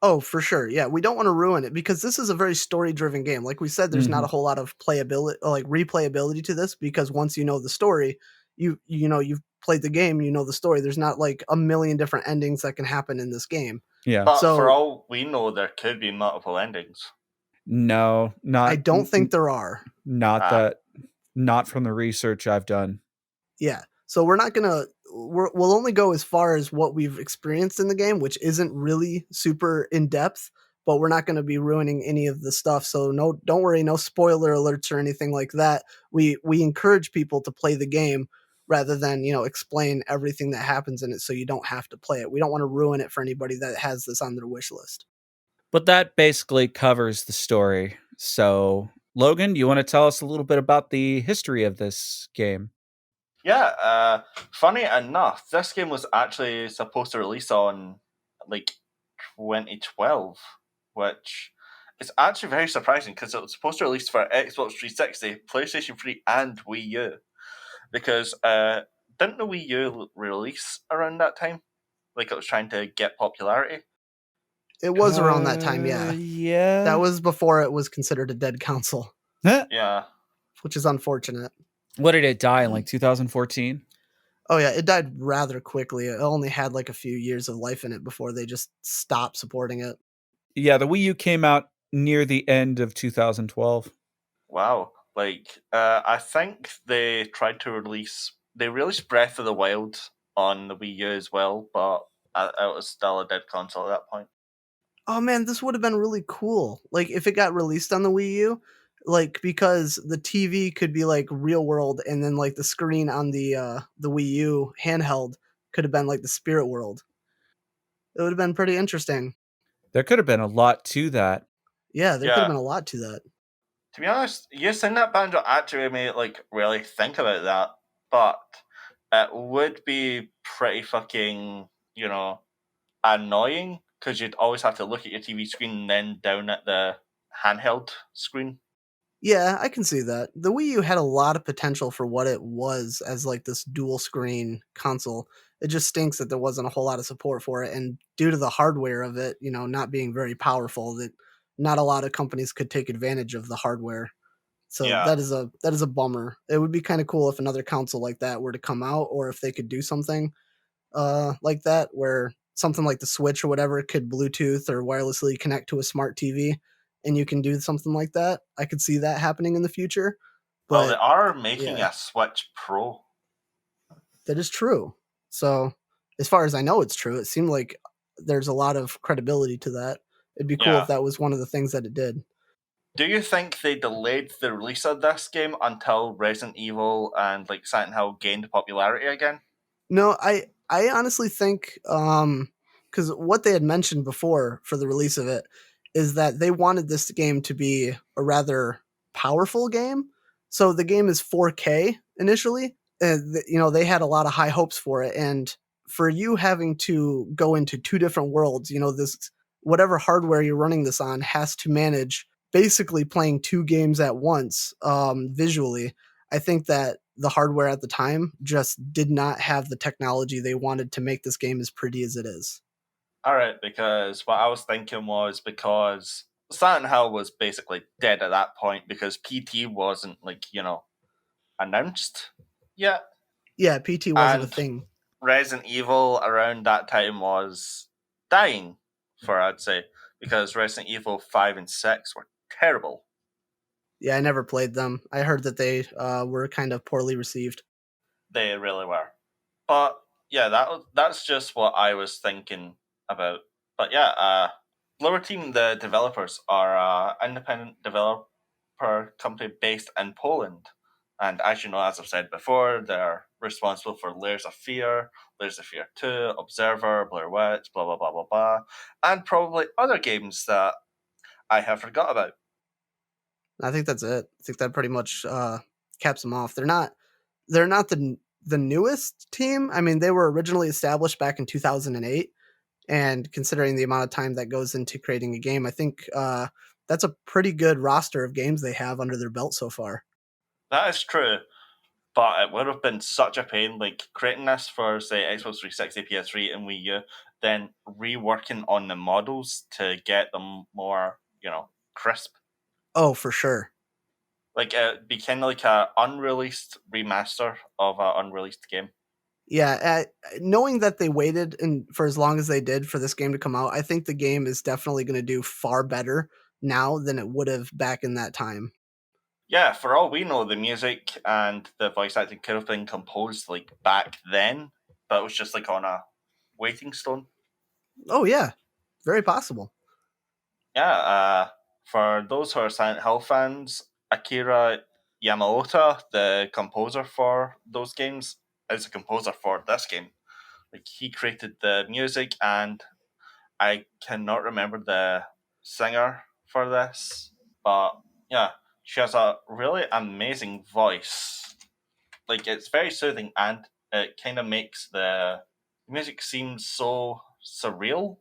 Oh, for sure. Yeah, we don't want to ruin it because this is a very story-driven game. Like we said, there's not a whole lot of playability, like replayability to this because once you know the story, you've played the game, you know the story. There's not like a million different endings that can happen in this game. Yeah. But So- for all we know, there could be multiple endings. No, not. I don't think there are. Not from the research I've done. Yeah. So we're not gonna we'll only go as far as what we've experienced in the game, which isn't really super in depth, but we're not gonna be ruining any of the stuff. So don't worry, no spoiler alerts or anything like that. We encourage people to play the game rather than, explain everything that happens in it so you don't have to play it. We don't want to ruin it for anybody that has this on their wish list. But that basically covers the story. So, Logan, you want to tell us a little bit about the history of this game? Yeah, funny enough, this game was actually supposed to release on like 2012, which is actually very surprising because it was supposed to release for Xbox 360, PlayStation 3, and Wii U. Because didn't the Wii U release around that time? Like it was trying to get popularity. It was around that time, yeah. Yeah. That was before it was considered a dead console, Yeah. which is unfortunate. What did it die in, like 2014? Oh yeah, it died rather quickly. It only had like a few years of life in it before they just stopped supporting it. Yeah, the Wii U came out near the end of 2012. Wow. Like, I think they tried to release. They released Breath of the Wild on the Wii U as well, but it was still a dead console at that point. Oh man, this would have been really cool. Like if it got released on the Wii U, like because the TV could be like real world, and then like the screen on the Wii U handheld could have been like the spirit world. It would have been pretty interesting. There could have been a lot to that. Yeah, there could Yeah. have been a lot to that. To be honest, you saying that, Banjo, actually made me like really think about that. But it would be pretty fucking, annoying because you'd always have to look at your TV screen and then down at the handheld screen. Yeah, I can see that. The Wii U had a lot of potential for what it was as like this dual screen console. It just stinks that there wasn't a whole lot of support for it, and due to the hardware of it, not being very powerful, that not a lot of companies could take advantage of the hardware. So Yeah. that is a bummer. It would be kind of cool if another console like that were to come out, or if they could do something like that, where something like the Switch or whatever could Bluetooth or wirelessly connect to a smart TV, and you can do something like that. I could see that happening in the future. Well, they But are making yeah. a Switch Pro. that is true. So as far as I know, it's true. It seemed like there's a lot of credibility to that. It'd be cool Yeah. if that was one of the things that it did. Do you think they delayed the release of this game until Resident Evil and like Silent Hill gained popularity again? No, I honestly think because what they had mentioned before for the release of it is that they wanted this game to be a rather powerful game. So the game is 4K initially. They had a lot of high hopes for it, and for you having to go into two different worlds, this whatever hardware you're running this on has to manage basically playing two games at once visually. I think that the hardware at the time just did not have the technology they wanted to make this game as pretty as it is. All right, because what I was thinking was because Silent Hill was basically dead at that point because PT wasn't announced yet, Yeah, PT wasn't a and thing. Resident Evil around that time was dying, for I'd say, because Resident Evil 5 and 6 were terrible. Yeah, I never played them. I heard that they were kind of poorly received. They really were. But yeah, that's just what I was thinking about. But yeah, Lower Team, the developers, are an independent developer company based in Poland. And as you know, as I've said before, they're responsible for Layers of Fear 2, Observer, Blair Witch, blah, blah, blah, blah, blah, and probably other games that I have forgot about. I think that's it. I think that pretty much caps them off. They're not the newest team. I mean, they were originally established back in 2008, and considering the amount of time that goes into creating a game, I think that's a pretty good roster of games they have under their belt so far. That is true. But it would have been such a pain, like creating this for say Xbox 360, PS3, and Wii U, then reworking on the models to get them more, crisp. Oh, for sure. Like it'd be kind of like a unreleased remaster of an unreleased game. Yeah, knowing that they waited and for as long as they did for this game to come out, I think the game is definitely going to do far better now than it would have back in that time. Yeah, for all we know, the music and the voice acting could have been composed like back then, but it was just like on a waiting stone. Oh yeah, very possible. Yeah, for those who are Silent Hill fans, Akira Yamaoka, the composer for those games, is a composer for this game. Like he created the music, and I cannot remember the singer for this, but yeah, she has a really amazing voice. Like it's very soothing, and it kind of makes the music seem so surreal.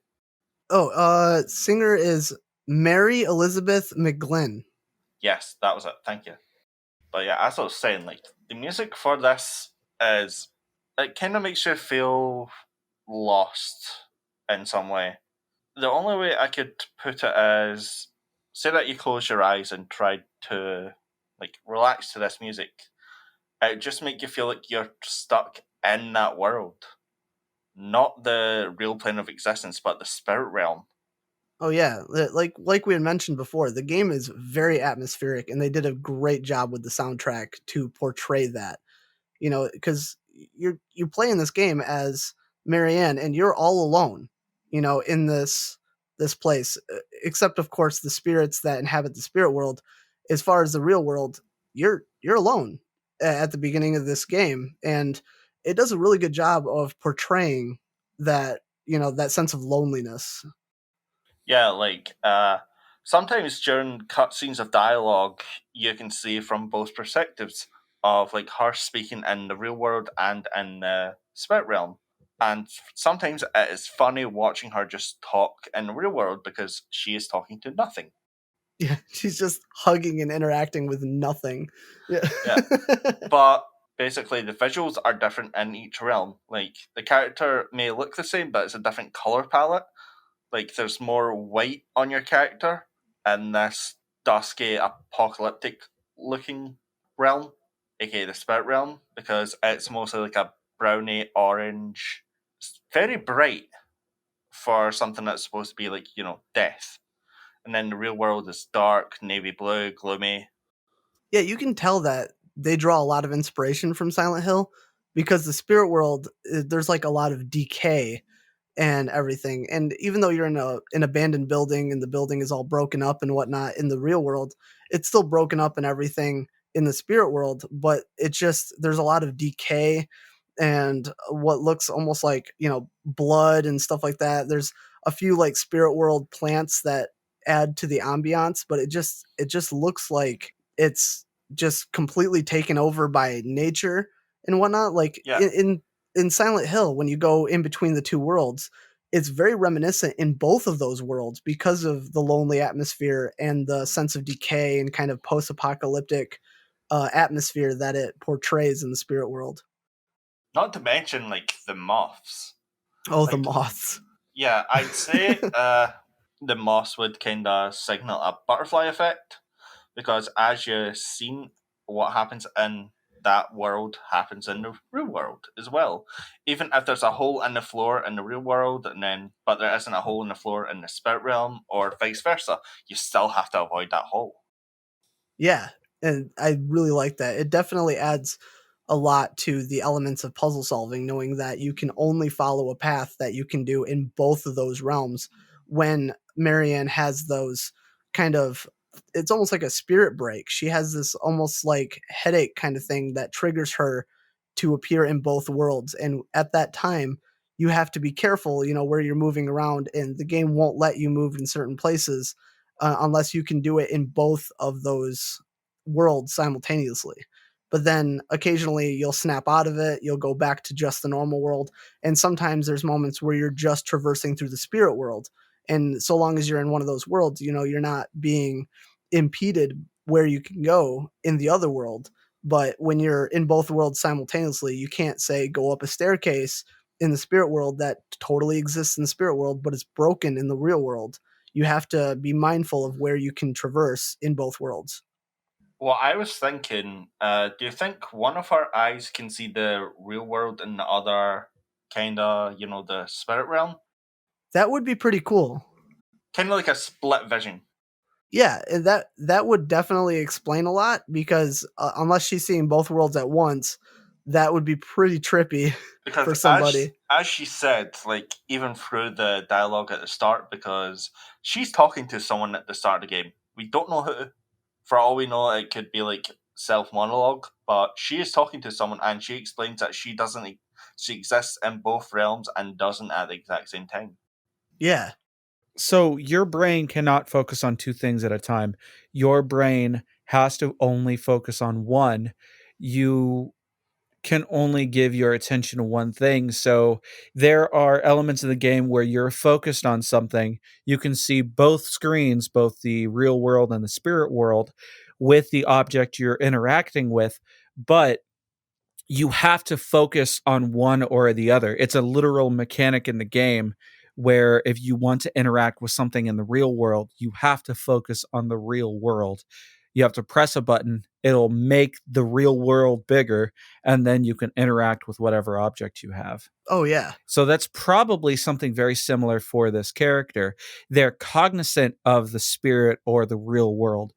Oh, singer is Mary Elizabeth McGlynn. Yes, that was it. Thank you. But yeah, as I was saying, like the music for this is it kind of makes you feel lost in some way. The only way I could put it is say that you close your eyes and try to like relax to this music. It just make you feel like you're stuck in that world, not the real plane of existence, but the spirit realm. Oh yeah, like we had mentioned before, the game is very atmospheric, and they did a great job with the soundtrack to portray that. Because you play in this game as Marianne, and you're all alone, in this place, except of course the spirits that inhabit the spirit world. As far as the real world, you're alone at the beginning of this game, and it does a really good job of portraying that sense of loneliness. Yeah, like sometimes during cutscenes of dialogue, you can see from both perspectives of like her speaking in the real world and in the spirit realm. And sometimes it is funny watching her just talk in the real world because she is talking to nothing. Yeah, she's just hugging and interacting with nothing. Yeah. Yeah, but basically the visuals are different in each realm. Like the character may look the same, but it's a different color palette. Like there's more white on your character in this dusky apocalyptic looking realm, aka the spirit realm, because it's mostly like a browny orange. It's very bright for something that's supposed to be like, death. And then the real world is dark, navy blue, gloomy. Yeah, you can tell that they draw a lot of inspiration from Silent Hill because the spirit world, there's like a lot of decay, and everything. And even though you're in an abandoned building and the building is all broken up and whatnot in the real world, it's still broken up and everything in the spirit world, but it just there's a lot of decay and what looks almost like, blood and stuff like that. There's a few like spirit world plants that add to the ambiance, but it just looks like it's just completely taken over by nature and whatnot. Like Yeah. in Silent Hill, when you go in between the two worlds, it's very reminiscent in both of those worlds because of the lonely atmosphere and the sense of decay and kind of post-apocalyptic atmosphere that it portrays in the spirit world. Not to mention like the moths. Oh, the Like, moths. yeah, I'd say the moths would kind of signal a butterfly effect, because as you've seen, what happens in that world happens in the real world as well. Even if there's a hole in the floor in the real world, but there isn't a hole in the floor in the spirit realm, or vice versa, you still have to avoid that hole. Yeah, and I really like that. It definitely adds a lot to the elements of puzzle solving, knowing that you can only follow a path that you can do in both of those realms. When Marianne has those kind of, it's almost like a spirit break. She has this almost like headache kind of thing that triggers her to appear in both worlds. And at that time, you have to be careful, where you're moving around, and the game won't let you move in certain places unless you can do it in both of those worlds simultaneously. But then occasionally you'll snap out of it, you'll go back to just the normal world. And sometimes there's moments where you're just traversing through the spirit world. And so long as you're in one of those worlds, you're not being impeded where you can go in the other world. But when you're in both worlds simultaneously, you can't say go up a staircase in the spirit world that totally exists in the spirit world, but it's broken in the real world. You have to be mindful of where you can traverse in both worlds. Well, I was thinking, do you think one of our eyes can see the real world and the other kind of, the spirit realm? That would be pretty cool. Kind of like a split vision. Yeah, and that would definitely explain a lot because unless she's seeing both worlds at once, that would be pretty trippy Because for somebody. as she said, like even through the dialogue at the start, because she's talking to someone at the start of the game. We don't know who. For all we know, it could be like self monologue, but she is talking to someone, and she explains that she exists in both realms and doesn't at the exact same time. Yeah. So your brain cannot focus on two things at a time. Your brain has to only focus on one. You can only give your attention to one thing. So there are elements of the game where you're focused on something. You can see both screens, both the real world and the spirit world, with the object you're interacting with, but you have to focus on one or the other. It's a literal mechanic in the game where if you want to interact with something in the real world, you have to focus on the real world. You have to press a button, it'll make the real world bigger, and then you can interact with whatever object you have. Oh yeah. So that's probably something very similar for this character. They're cognizant of the spirit or the real world,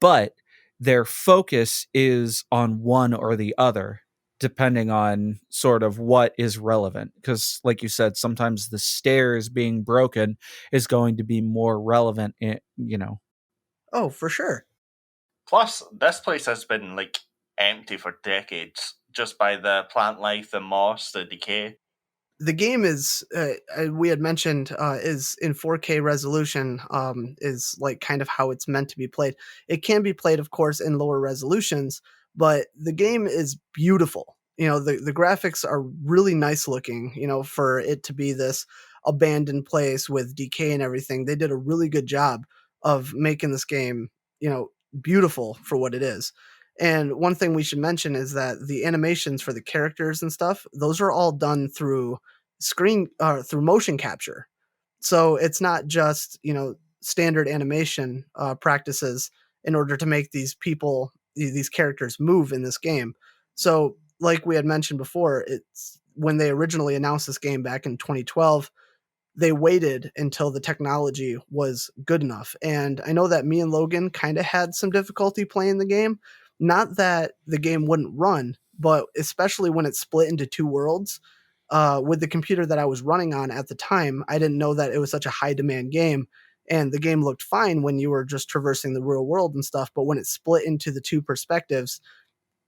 but their focus is on one or the other, depending on sort of what is relevant. Because, like you said, sometimes the stairs being broken is going to be more relevant, Oh, for sure. Plus, this place has been like empty for decades, just by the plant life, the moss, the decay. The game is we had mentioned is in 4K resolution, is like kind of how it's meant to be played. It can be played of course in lower resolutions, but the game is beautiful. The graphics are really nice looking, for it to be this abandoned place with decay and everything. They did a really good job of making this game, beautiful for what it is. And one thing we should mention is that the animations for the characters and stuff, those are all done through through motion capture. So it's not just, standard animation practices in order to make these people, these characters move in this game. So like we had mentioned before, it's when they originally announced this game back in 2012, they waited until the technology was good enough. And I know that me and Logan kind of had some difficulty playing the game. Not that the game wouldn't run, but especially when it's split into two worlds, with the computer that I was running on at the time, I didn't know that it was such a high demand game. And the game looked fine when you were just traversing the real world and stuff. But when it split into the two perspectives,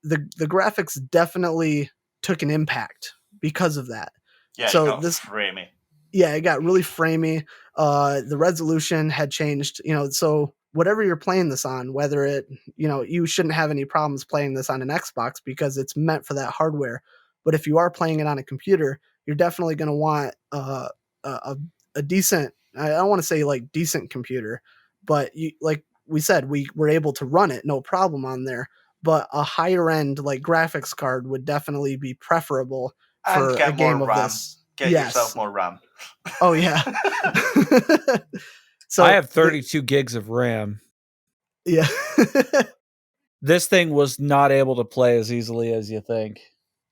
the graphics definitely took an impact because of that. Yeah, you So got this, framey. yeah, it got really framey. The resolution had changed, so whatever you're playing this on, whether it, you shouldn't have any problems playing this on an Xbox because it's meant for that hardware. But if you are playing it on a computer, you're definitely going to want a decent, I don't want to say like decent computer, but like we said, we were able to run it no problem on there. But a higher end like graphics card would definitely be preferable And for a get more game of RAM. this. Get yourself Yes. more RAM. Oh yeah. So I have 32 gigs of RAM. yeah. This thing was not able to play as easily as you think.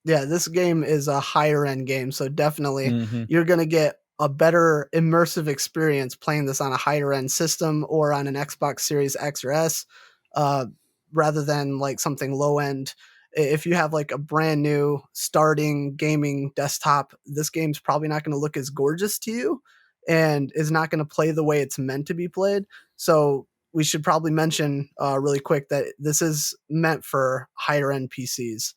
Yeah, this game is a higher end game, so definitely Mhm. you're going to get a better immersive experience playing this on a higher end system or on an Xbox Series X or S, uh, rather than like something low end. If you have like a brand new starting gaming desktop, this game's probably not going to look as gorgeous to you and is not going to play the way it's meant to be played. So we should probably mention really quick that this is meant for higher end PCs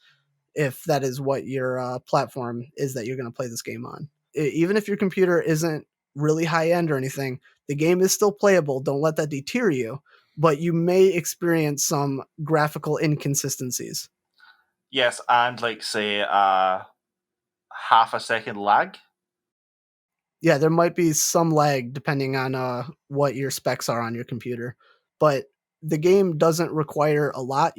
if that is what your platform is that you're going to play this game on. Even if your computer isn't really high end or anything, the game is still playable. Don't let that deter you, but you may experience some graphical inconsistencies. Yes, and like say half a second lag. Yeah, there might be some lag depending on what your specs are on your computer, but the game doesn't require a lot.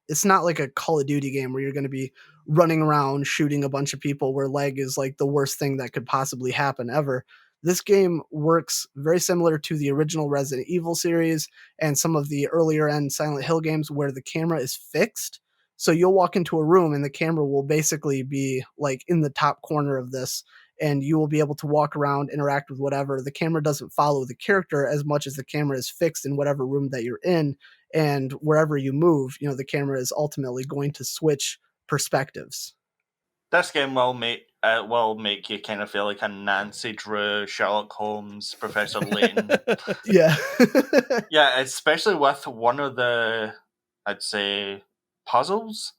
It's not like a Call of Duty game where you're going to be running around shooting a bunch of people where lag is like the worst thing that could possibly happen ever. This game works very similar to the original Resident Evil series and some of the earlier end Silent Hill games where the camera is fixed. So you'll walk into a room and the camera will basically be like in the top corner of this, and you will be able to walk around, interact with whatever. The camera doesn't follow the character as much as the camera is fixed in whatever room that you're in. And wherever you move, the camera is ultimately going to switch perspectives. This game will make you kind of feel like a Nancy Drew, Sherlock Holmes, Professor Layton. Yeah. Yeah, especially with one of the, I'd say, puzzles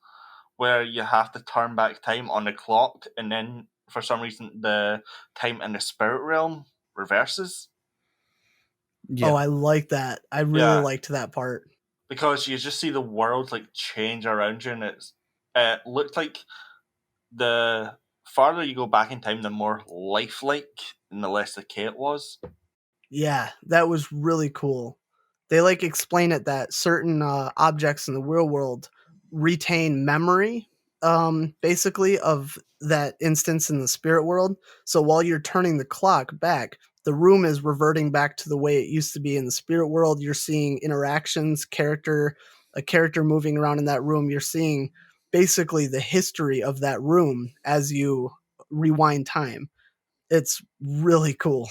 where you have to turn back time on the clock, and then for some reason the time in the spirit realm reverses. Oh, Yeah. I like that. I really Yeah. liked that part. Because you just see the world like change around you, and it looked like the farther you go back in time, the more lifelike and the less decay it was. Yeah, that was really cool. They like explain it that certain objects in the real world retain memory, basically of that instance in the spirit world. So while you're turning the clock back, the room is reverting back to the way it used to be in the spirit world. You're seeing interactions, a character moving around in that room. You're seeing basically the history of that room as you rewind time. It's really cool.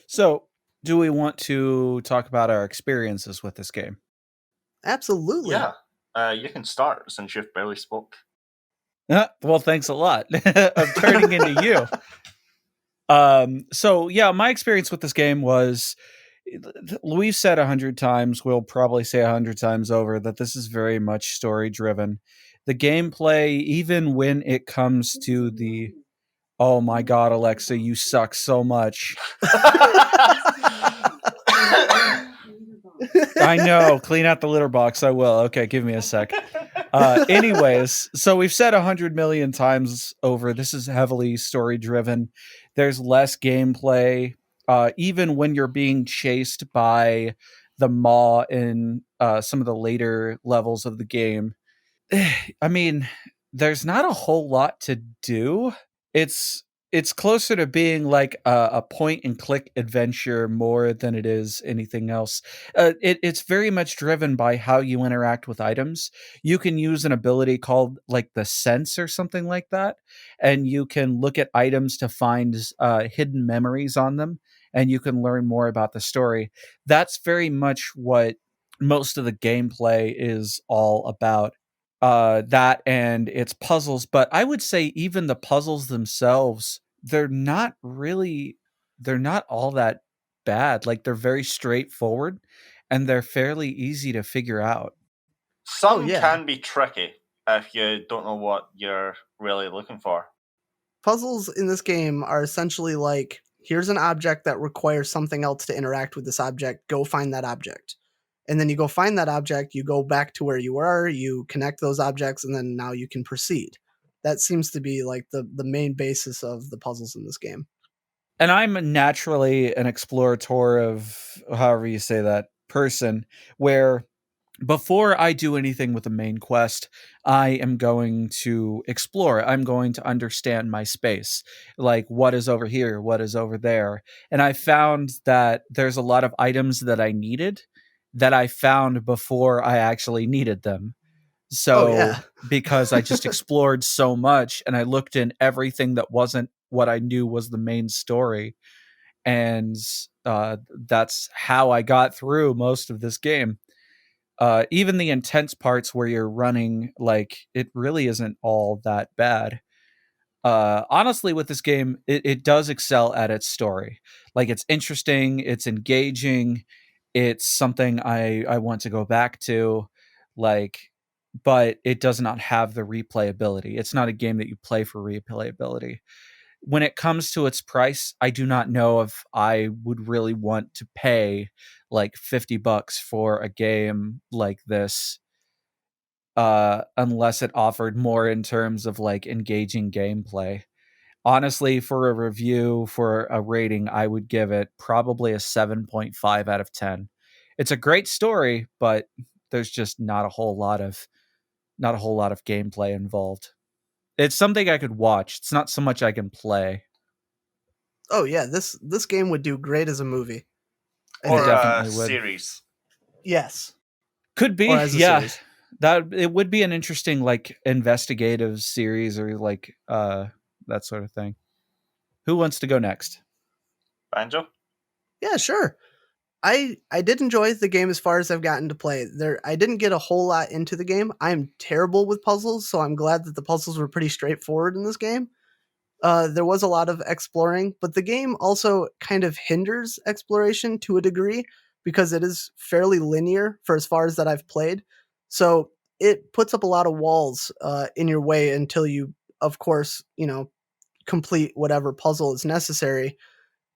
So, do we want to talk about our experiences with this game? Absolutely. Yeah, you can start since you've barely spoke. Well, thanks a lot. I'm turning into you. So yeah, my experience with this game was, we've said 100 times, we'll probably say 100 times over, that this is very much story driven. The gameplay, even when it comes to the, oh my god, Alexa, you suck so much. I know, clean out the litter box. I will. Okay, give me a sec. Anyways, so we've said 100 million times over, this is heavily story driven. There's less gameplay. Even when you're being chased by the maw in some of the later levels of the game, I mean, there's not a whole lot to do. It's it's closer to being like a point and click adventure more than it is anything else. It's very much driven by how you interact with items. You can use an ability called like the sense or something like that, and you can look at items to find hidden memories on them, and you can learn more about the story. That's very much what most of the gameplay is all about. that and its puzzles, but I would say even the puzzles themselves, they're not all that bad. Like, they're very straightforward and they're fairly easy to figure out. Some yeah. can be tricky if you don't know what you're really looking for. Puzzles in this game are essentially like, here's an object that requires something else to interact with this object. Go find that object. And then you go find that object, you go back to where you were, you connect those objects, and then now you can proceed. That seems to be like the main basis of the puzzles in this game. And I'm naturally an explorator of, however you say that, person, where before I do anything with the main quest, I am going to explore. I'm going to understand my space. Like, what is over here? What is over there? And I found that there's a lot of items that I needed that I found before I actually needed them. So, yeah. because I just explored so much and I looked in everything that wasn't what I knew was the main story. And that's how I got through most of this game. Even the intense parts where you're running, like, it really isn't all that bad. Honestly, with this game, it does excel at its story. Like, it's interesting, it's engaging, it's something I want to go back to, like, but it does not have the replayability. It's not a game that you play for replayability. When it comes to its price, I do not know if I would really want to pay like $50 for a game like this, unless it offered more in terms of like engaging gameplay. Honestly, for a review, for a rating, I would give it probably a 7.5 out of 10. It's a great story, but there's just not a whole lot of gameplay involved. It's something I could watch. It's not so much I can play. Oh yeah, this game would do great as a movie. Or definitely a would. series. Yes. Could be, Or as a yeah. series. That it would be an interesting like investigative series or like that sort of thing. Who wants to go next? Banjo? Yeah, sure. I did enjoy the game as far as I've gotten to play. I didn't get a whole lot into the game. I'm terrible with puzzles, so I'm glad that the puzzles were pretty straightforward in this game. There was a lot of exploring, but the game also kind of hinders exploration to a degree because it is fairly linear for as far as that I've played. So it puts up a lot of walls in your way until you, of course, complete whatever puzzle is necessary.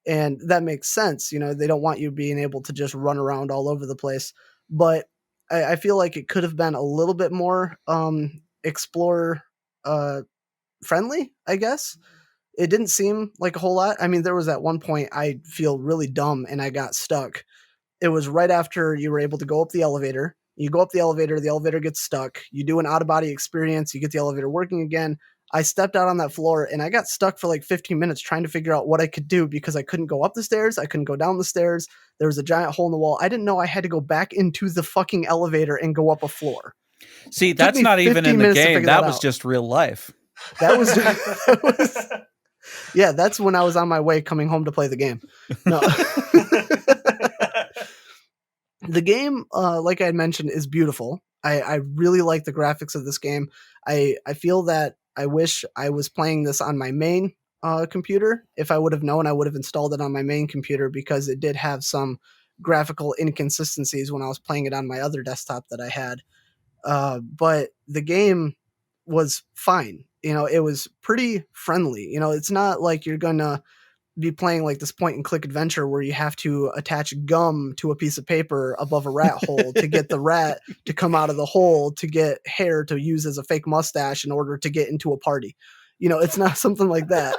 And that makes sense. They don't want you being able to just run around all over the place. But I feel like it could have been a little bit more explorer friendly, I guess. It didn't seem like a whole lot. I mean, there was at one point I feel really dumb and I got stuck. It was right after you were able to go up the elevator. You go up the elevator gets stuck. You do an out-of-body experience, you get the elevator working again. I stepped out on that floor and I got stuck for like 15 minutes trying to figure out what I could do because I couldn't go up the stairs. I couldn't go down the stairs. There was a giant hole in the wall. I didn't know I had to go back into the fucking elevator and go up a floor. See, that's not even in the game. That was just real life. That was yeah, that's when I was on my way coming home to play the game. No. The game, like I had mentioned, is beautiful. I really like the graphics of this game. I feel that I wish I was playing this on my main computer. If I would have known, I would have installed it on my main computer because it did have some graphical inconsistencies when I was playing it on my other desktop that I had. But the game was fine. It was pretty friendly. It's not like you're going to be playing like this point and click adventure where you have to attach gum to a piece of paper above a rat hole to get the rat to come out of the hole to get hair to use as a fake mustache in order to get into a party. It's not something like that.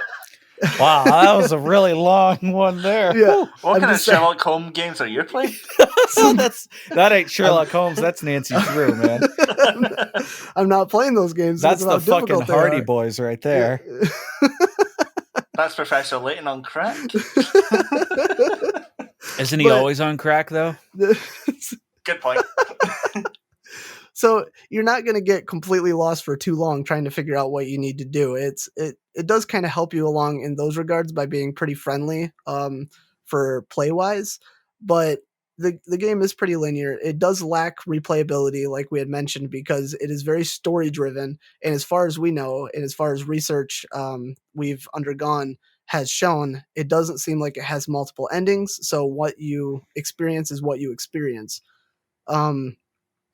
Wow, that was a really long one there. Yeah. What kind of Sherlock Holmes games are you playing? That ain't Sherlock Holmes. That's Nancy Drew, man. I'm not playing those games. That's the fucking Hardy Boys right there. That's Professor Layton on crack. Isn't he always on crack, though? Good point. So you're not going to get completely lost for too long trying to figure out what you need to do. It does kind of help you along in those regards by being pretty friendly for play wise, but the game is pretty linear. It does lack replayability, like we had mentioned, because it is very story driven. And as far as we know, and as far as research we've undergone has shown, it doesn't seem like it has multiple endings. So what you experience is what you experience. Um,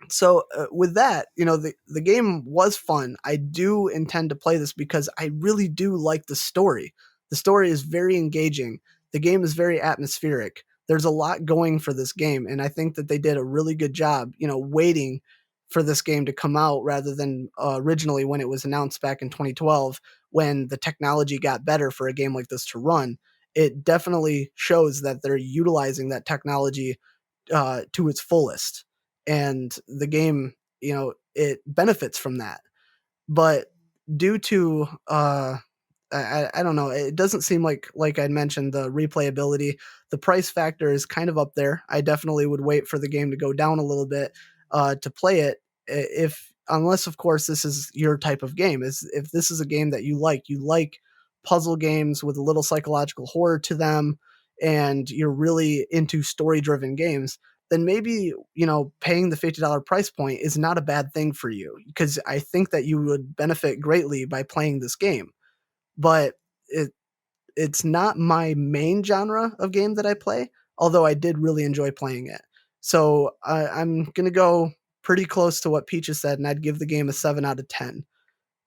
so with that, the game was fun. I do intend to play this because I really do like the story. The story is very engaging. The game is very atmospheric. There's a lot going for this game, and I think that they did a really good job, waiting for this game to come out rather than originally when it was announced back in 2012, when the technology got better for a game like this to run. It definitely shows that they're utilizing that technology to its fullest, and the game, it benefits from that. But due to I don't know, it doesn't seem like I mentioned, the replayability, the price factor is kind of up there. I definitely would wait for the game to go down a little bit to play it, if unless of course this is your type of game. Is If this is a game that you like puzzle games with a little psychological horror to them, and you're really into story driven games, then maybe, paying the $50 price point is not a bad thing for you, because I think that you would benefit greatly by playing this game. But it's not my main genre of game that I play, although I did really enjoy playing it. So I'm going to go pretty close to what Peaches said, and I'd give the game a 7 out of 10.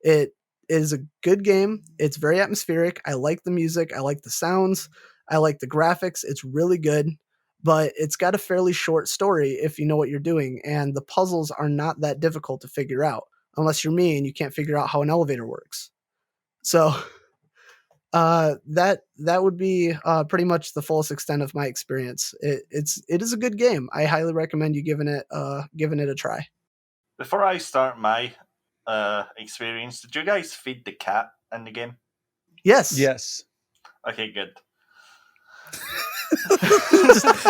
It is a good game. It's very atmospheric. I like the music. I like the sounds. I like the graphics. It's really good, but it's got a fairly short story if you know what you're doing, and the puzzles are not that difficult to figure out, unless you're me and you can't figure out how an elevator works. So that would be pretty much the fullest extent of my experience. It is a good game. I highly recommend you giving it a try. Before I start my experience, did you guys feed the cat in the game? Yes. Yes. Okay, good.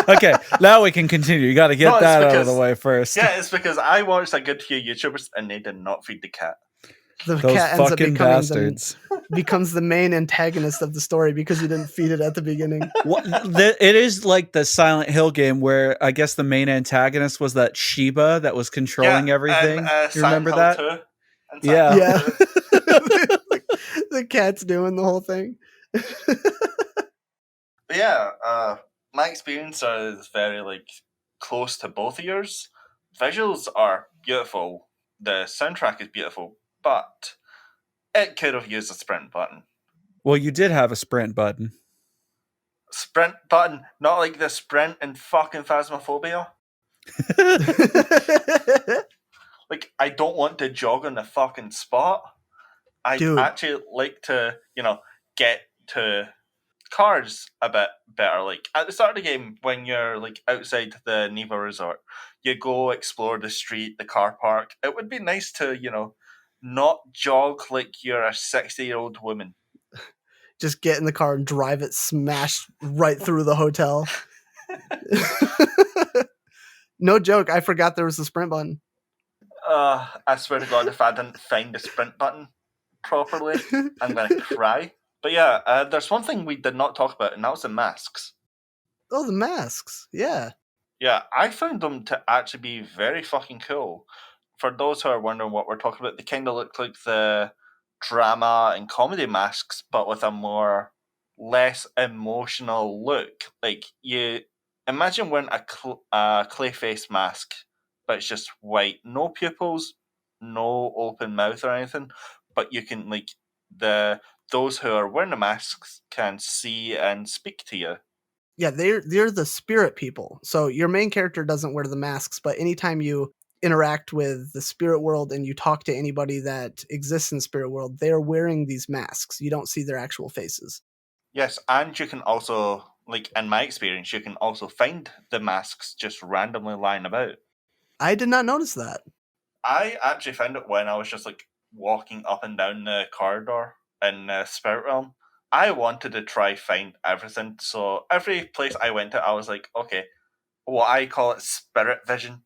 Okay, now we can continue. You got to get No, it's that out of because- the way first. Yeah, it's because I watched a good few YouTubers and they did not feed the cat. The Those cat ends up fucking becoming bastards. becomes the main antagonist of the story because you didn't feed it at the beginning. It is like the Silent Hill game where I guess the main antagonist was that Sheba that was controlling everything. You remember that? Hill 2, and Yeah. Yeah. Hill 2. The cat's doing the whole thing. But yeah, my experience is very close to both of yours. Visuals are beautiful. The soundtrack is beautiful, but it could have used a sprint button. Well, you did have a sprint button. Sprint button, not like the sprint in fucking Phasmophobia. I don't want to jog on the fucking spot. I Dude. actually like to, get to cars a bit better. Like at the start of the game, when you're outside the Neva Resort, you go explore the street, the car park. It would be nice to, not jog like you're a 60-year-old woman. Just get in the car and drive it smash right through the hotel. No joke, I forgot there was a sprint button. I swear to God, if I didn't find the sprint button properly, I'm going to cry. But yeah, there's one thing we did not talk about, and that was the masks. Oh, the masks. Yeah. Yeah, I found them to actually be very fucking cool. For those who are wondering what we're talking about, they kind of look like the drama and comedy masks, but with a more less emotional look. Like you imagine wearing a clay face mask, but it's just white, no pupils, no open mouth or anything. But you can those who are wearing the masks can see and speak to you. Yeah, they're the spirit people. So your main character doesn't wear the masks, but anytime you interact with the spirit world and you talk to anybody that exists in the spirit world, they're wearing these masks. You don't see their actual faces. Yes, and you can also, in my experience, you can also find the masks just randomly lying about. I did not notice that. I actually found it when I was just walking up and down the corridor in Spirit Realm. I wanted to try find everything, so every place I went to, I was like, okay, what I call it spirit vision.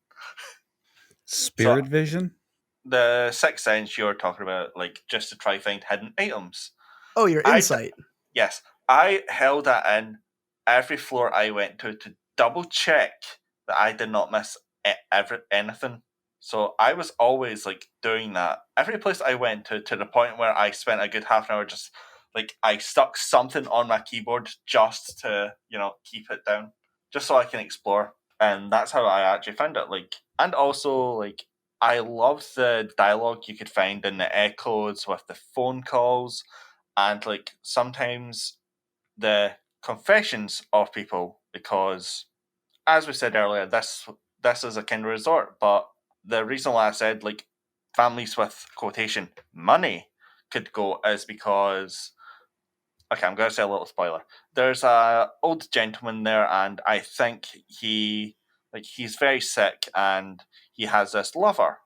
Spirit vision? The sixth sense you're talking about, just to try find hidden items. Oh, your insight. Yes, I held that in every floor I went to double check that I did not miss anything. So I was always like doing that. Every place I went to the point where I spent a good half an hour just like I stuck something on my keyboard just to, keep it down. Just so I can explore. And that's how I actually found it. Like, and also like I love the dialogue you could find in the echoes with the phone calls and like sometimes the confessions of people, because as we said earlier, this is a kind of resort, but the reason why I said like families with quotation money could go is because okay, I'm gonna say a little spoiler. There's a old gentleman there, and I think he's very sick, and he has this lover,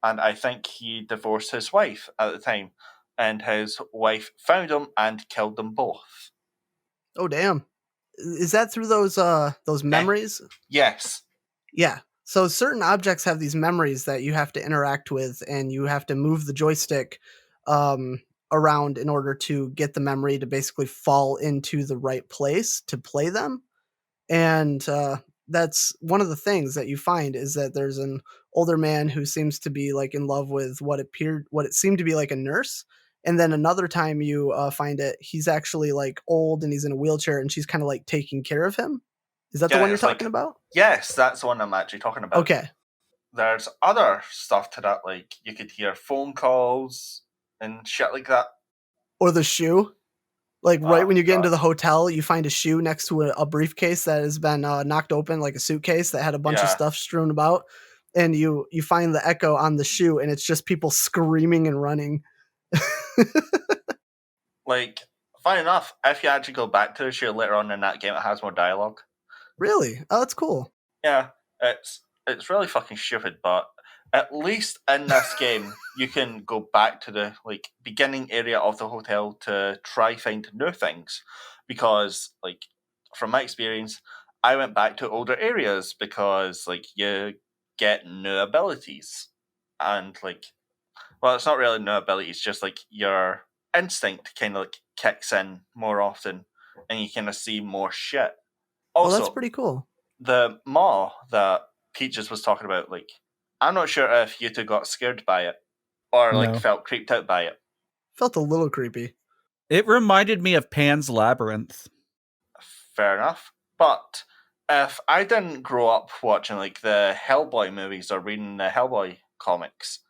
and I think he divorced his wife at the time, and his wife found him and killed them both. Oh damn! Is that through those memories? Yes. Yeah. So certain objects have these memories that you have to interact with, and you have to move the joystick around in order to get the memory to basically fall into the right place to play them. And that's one of the things that you find is that there's an older man who seems to be like in love with what it seemed to be like a nurse. And then another time you find it, he's actually like old and he's in a wheelchair and she's kind of like taking care of him. Is that the one you're talking about? Yes, that's the one I'm actually talking about. Okay. There's other stuff to that, like you could hear phone calls and shit like that. Or the shoe. Like right when you get into the hotel, you find a shoe next to a briefcase that has been knocked open, like a suitcase that had a bunch of stuff strewn about. And you find the echo on the shoe, and it's just people screaming and running. Like, funny enough, if you actually go back to the shoe later on in that game, it has more dialogue. Really? Oh, that's cool. Yeah, it's really fucking stupid, but at least in this game, you can go back to the like beginning area of the hotel to try find new things, because like from my experience, I went back to older areas because like you get new abilities, and like, well, it's not really new abilities, just like your instinct kind of like kicks in more often, and you kind of see more shit. Also, that's pretty cool. The mall that Peaches was talking about, like, I'm not sure if you two got scared by it or like felt creeped out by it. Felt a little creepy. It reminded me of Pan's Labyrinth. Fair enough. But if I didn't grow up watching like the Hellboy movies or reading the Hellboy comics,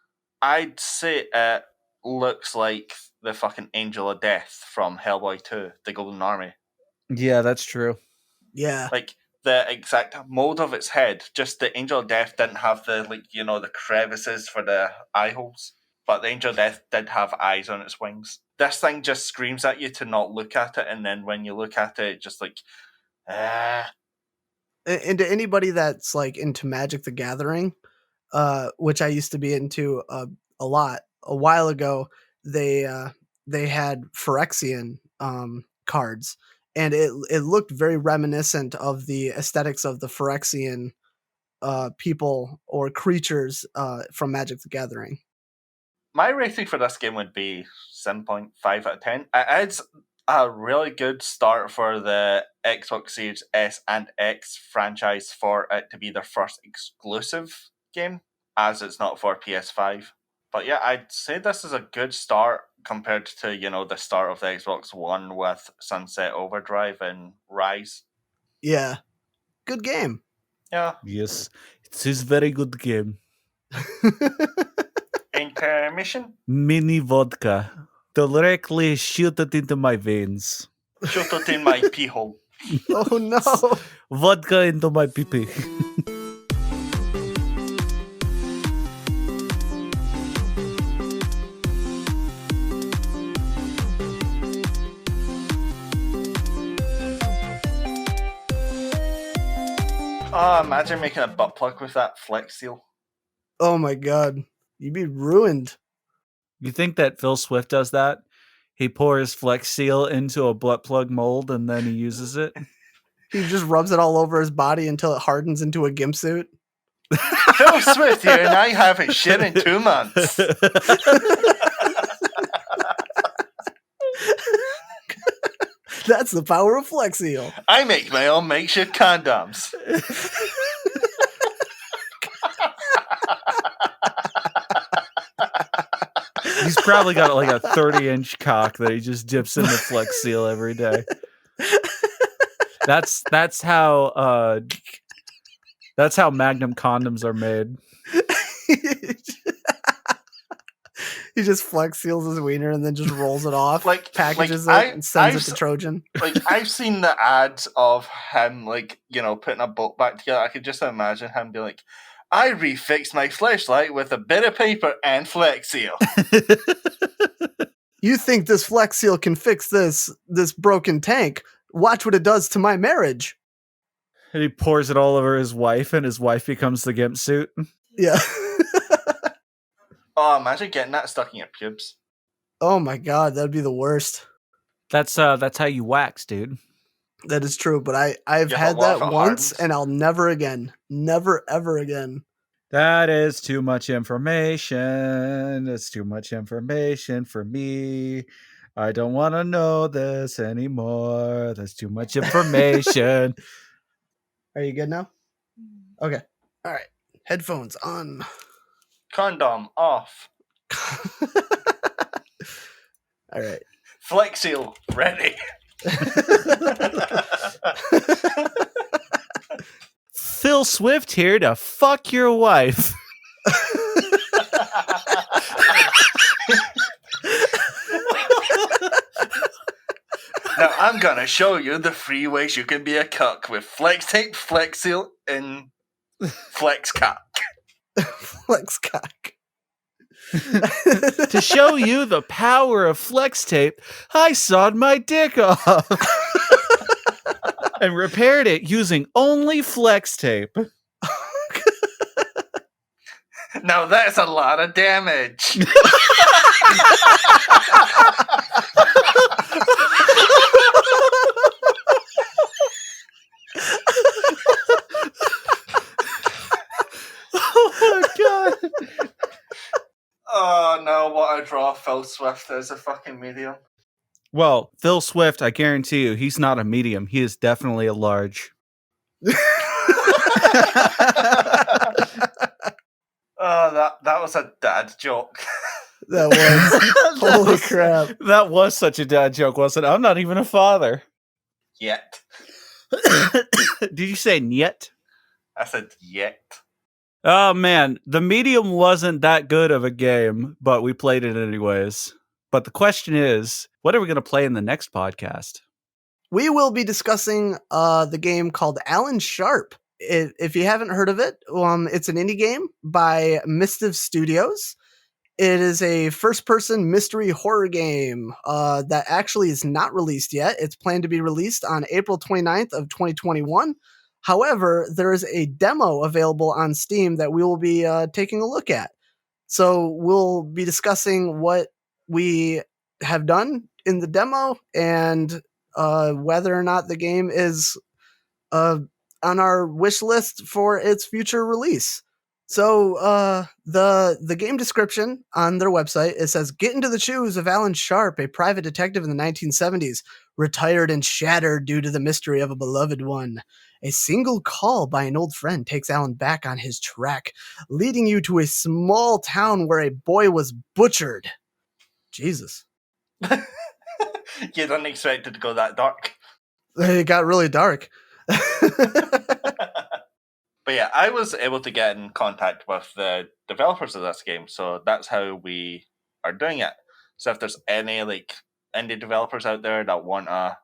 I'd say it looks like the fucking Angel of Death from Hellboy 2, The Golden Army. Yeah, that's true. Yeah. Like, the exact mold of its head, just the Angel of Death didn't have the, like, the crevices for the eye holes, but the Angel of Death did have eyes on its wings. This thing just screams at you to not look at it, and then when you look at it, just like, And to anybody that's like into Magic the Gathering, which I used to be into a lot, a while ago, they had Phyrexian cards, and it looked very reminiscent of the aesthetics of the Phyrexian people or creatures from Magic the Gathering. My rating for this game would be 7.5 out of 10. It's a really good start for the Xbox Series S and X franchise for it to be their first exclusive game, as it's not for PS5. But yeah, I'd say this is a good start compared to, the start of the Xbox One with Sunset Overdrive and Rise. Yeah. Good game. Yeah. Yes. It is very good game. Intermission? Mini vodka. Directly shoot it into my veins. Shoot it in my pee hole. Oh no. Vodka into my pee-pee. Oh, imagine making a butt plug with that flex seal. Oh my god. You'd be ruined. You think that Phil Swift does that? He pours Flex Seal into a butt plug mold and then he uses it? He just rubs it all over his body until it hardens into a gimp suit. Phil Swift here, and I haven't shit in 2 months. That's the power of Flex Seal. I make my own makeshift condoms. He's probably got like a 30-inch cock that he just dips in the Flex Seal every day. That's how Magnum condoms are made. He just Flex Seals his wiener and then just rolls it off, packages it, and sends it to Trojan. Like, I've seen the ads of him, like, putting a boat back together. I could just imagine him be like, I refixed my fleshlight with a bit of paper and Flex Seal. You think this Flex Seal can fix this broken tank? Watch what it does to my marriage. And he pours it all over his wife, and his wife becomes the gimp suit. Yeah. Oh, imagine getting that stuck in your pubes. Oh my god, that'd be the worst. That's how you wax, dude. That is true, but I've had that once, and I'll never again. Never, ever again. That is too much information. It's too much information for me. I don't want to know this anymore. That's too much information. Are you good now? Okay. All right. Headphones on. Condom off. All right. Flex Seal ready. Phil Swift here to fuck your wife. Now I'm gonna show you the 3 ways you can be a cuck with Flex Tape, Flex Seal, and Flex Cock. Flex Cock. To show you the power of Flex Tape, I sawed my dick off and repaired it using only Flex Tape. Now that's a lot of damage. Oh my god. Oh no, what a draw. Phil Swift as a fucking medium. Well, Phil Swift, I guarantee you, he's not a medium. He is definitely a large. Oh, that was a dad joke. That was. Holy crap. That was such a dad joke, wasn't it? I'm not even a father. Yet. Did you say yet? I said yet. Oh man, the medium wasn't that good of a game, but we played it anyways. But the question is, what are we going to play in the next podcast? We will be discussing the game called Alan Sharp. If you haven't heard of it, it's an indie game by Mischief Studios. It is a first-person mystery horror game that actually is not released yet. It's planned to be released on April 29th of 2021. However, there is a demo available on Steam that we will be taking a look at. So we'll be discussing what we have done in the demo and whether or not the game is on our wish list for its future release. So the game description on their website, it says, get into the shoes of Alan Sharp, a private detective in the 1970s, retired and shattered due to the mystery of a beloved one. A single call by an old friend takes Alan back on his track, leading you to a small town where a boy was butchered. Jesus. You didn't expect it to go that dark. It got really dark. But yeah, I was able to get in contact with the developers of this game, so that's how we are doing it. So if there's any indie developers out there that want to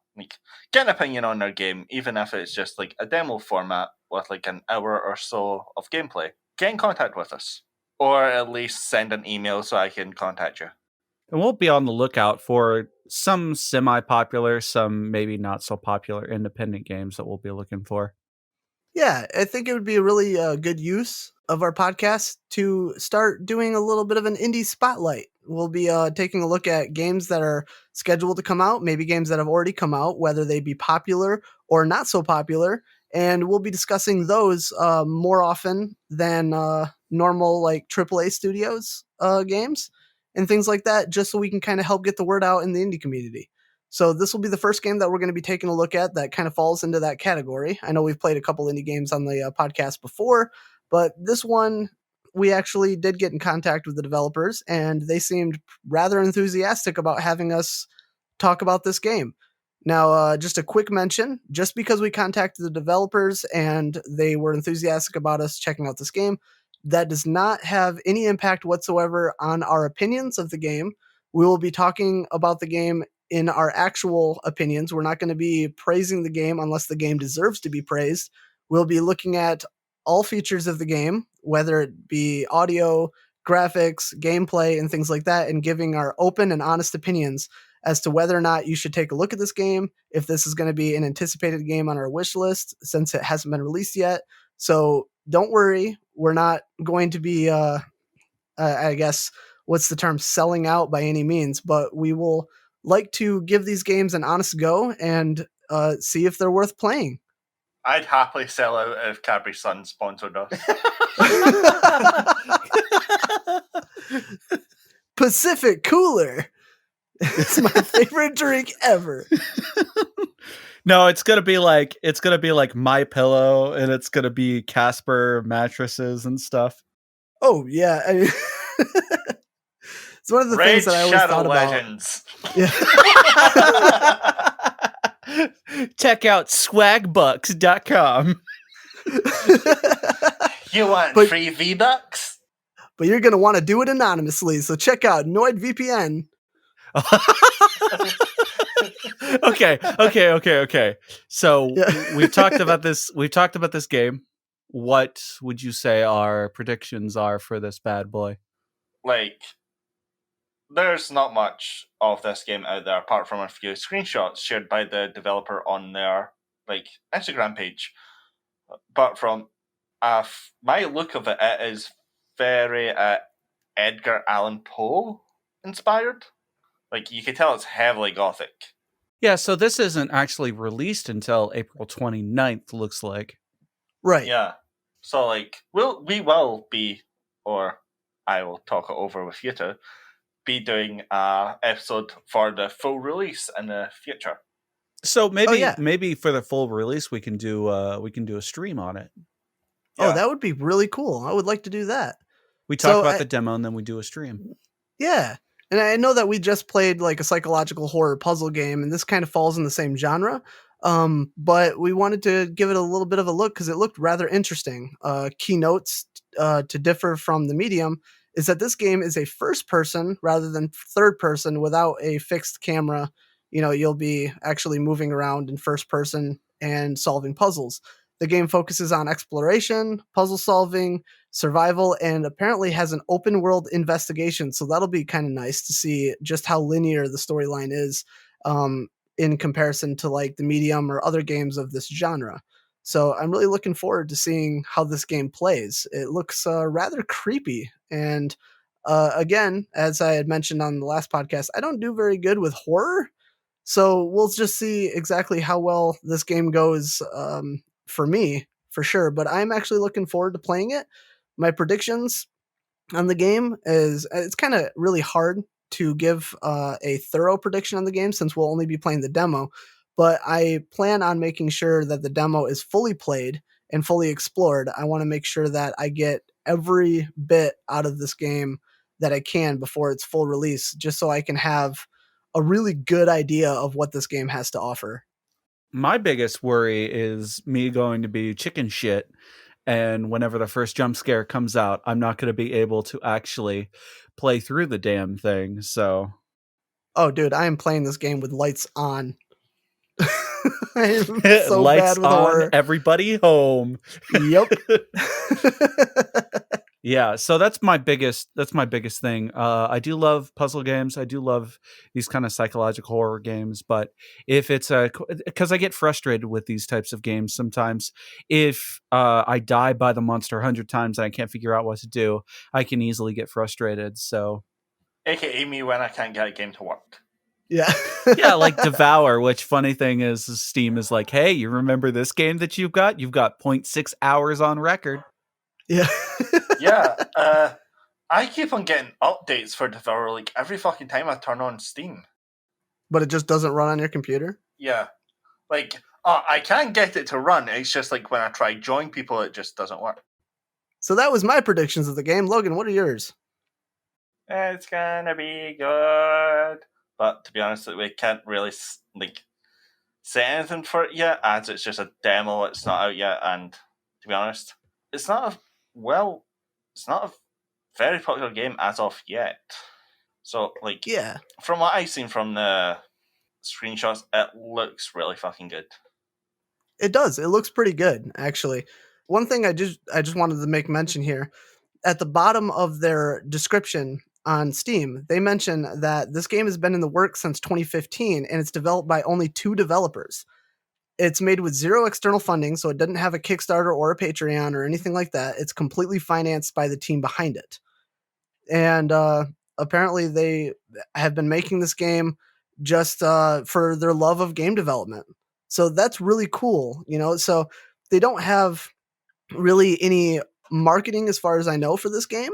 get an opinion on their game, even if it's just a demo format with an hour or so of gameplay, get in contact with us. Or at least send an email so I can contact you. And we'll be on the lookout for some semi-popular, some maybe not so popular independent games that we'll be looking for. Yeah, I think it would be a really good use of our podcast to start doing a little bit of an indie spotlight. We'll be taking a look at games that are scheduled to come out, maybe games that have already come out, whether they be popular or not so popular, and we'll be discussing those more often than normal AAA studios games and things like that, just so we can kind of help get the word out in the indie community. So this will be the first game that we're going to be taking a look at that kind of falls into that category. I know we've played a couple indie games on the podcast before, but this one we actually did get in contact with the developers, and they seemed rather enthusiastic about having us talk about this game. Now, just a quick mention, just because we contacted the developers and they were enthusiastic about us checking out this game, that does not have any impact whatsoever on our opinions of the game. We will be talking about the game in our actual opinions. We're not going to be praising the game unless the game deserves to be praised. We'll be looking at all features of the game, whether it be audio, graphics, gameplay, and things like that, and giving our open and honest opinions as to whether or not you should take a look at this game, if this is going to be an anticipated game on our wish list since it hasn't been released yet. So don't worry, we're not going to be, I guess, what's the term, selling out by any means, but we will like to give these games an honest go and see if they're worth playing. I'd happily sell out if Capri Sun sponsored us. Pacific Cooler. It's my favorite drink ever. No, it's gonna be like My Pillow, and it's gonna be Casper mattresses and stuff. Oh yeah, I mean, it's one of the things that I always thought Legends. about. Yeah. Check out swagbucks.com. You want free V-Bucks? But you're gonna want to do it anonymously, so check out NordVPN. Okay. So we've talked about this. We've talked about this game. What would you say our predictions are for this bad boy? Like, there's not much of this game out there apart from a few screenshots shared by the developer on their Instagram page. But from my look of it, it is very Edgar Allan Poe inspired. Like, you can tell it's heavily gothic. Yeah, so this isn't actually released until April 29th, looks like. Right. Yeah. So, we will be, or I will talk it over with you two, be doing an episode for the full release in the future. So maybe for the full release we can do a stream on it. Yeah. Oh, that would be really cool. I would like to do that. We talk about the demo and then we do a stream. Yeah. And I know that we just played like a psychological horror puzzle game, and this kind of falls in the same genre. But we wanted to give it a little bit of a look because it looked rather interesting. Keynotes to differ from the medium is that this game is a first person rather than third person without a fixed camera. You know, you'll be actually moving around in first person and solving puzzles. The game focuses on exploration, puzzle solving, survival, and apparently has an open world investigation. So that'll be kind of nice to see just how linear the storyline is in comparison to like the medium or other games of this genre. So I'm really looking forward to seeing how this game plays. It looks rather creepy. And again, as I had mentioned on the last podcast, I don't do very good with horror. So we'll just see exactly how well this game goes for me, for sure. But I'm actually looking forward to playing it. My predictions on the game is it's kind of really hard to give a thorough prediction on the game since we'll only be playing the demo. But I plan on making sure that the demo is fully played and fully explored. I want to make sure that I get every bit out of this game that I can before its full release, just so I can have a really good idea of what this game has to offer. My biggest worry is me going to be chicken shit, and whenever the first jump scare comes out, I'm not going to be able to actually play through the damn thing. So, oh, dude, I am playing this game with lights on. I am so lights bad with on, horror. everybody home. Yep. Yeah, so that's my biggest thing. I do love puzzle games. I do love these kind of psychological horror games, but if it's because I get frustrated with these types of games sometimes. If I die by the monster 100 times and I can't figure out what to do, I can easily get frustrated. So, AKA me when I can't get a game to work. Yeah. Yeah, like Devour, which funny thing is Steam is like, hey, you remember this game that you've got? You've got 0.6 hours on record. Yeah. Yeah. I keep on getting updates for Devour like every fucking time I turn on Steam. But it just doesn't run on your computer? Yeah. Like, I can get it to run. It's just like when I try join people, it just doesn't work. So that was my predictions of the game. Logan, what are yours? It's gonna be good. But to be honest, we can't really say anything for it yet, as it's just a demo. It's not out yet, and to be honest, it's not a very popular game as of yet. So, Yeah, from what I've seen from the screenshots, it looks really fucking good. it does. It looks pretty good, actually. One thing I just wanted to make mention here. At the bottom of their description on Steam, they mention that this game has been in the works since 2015 and it's developed by only 2 developers. It's made with 0 external funding, so it doesn't have a Kickstarter or a Patreon or anything like that. It's completely financed by the team behind it. And apparently they have been making this game just for their love of game development. So that's really cool, you know? So they don't have really any marketing as far as I know for this game.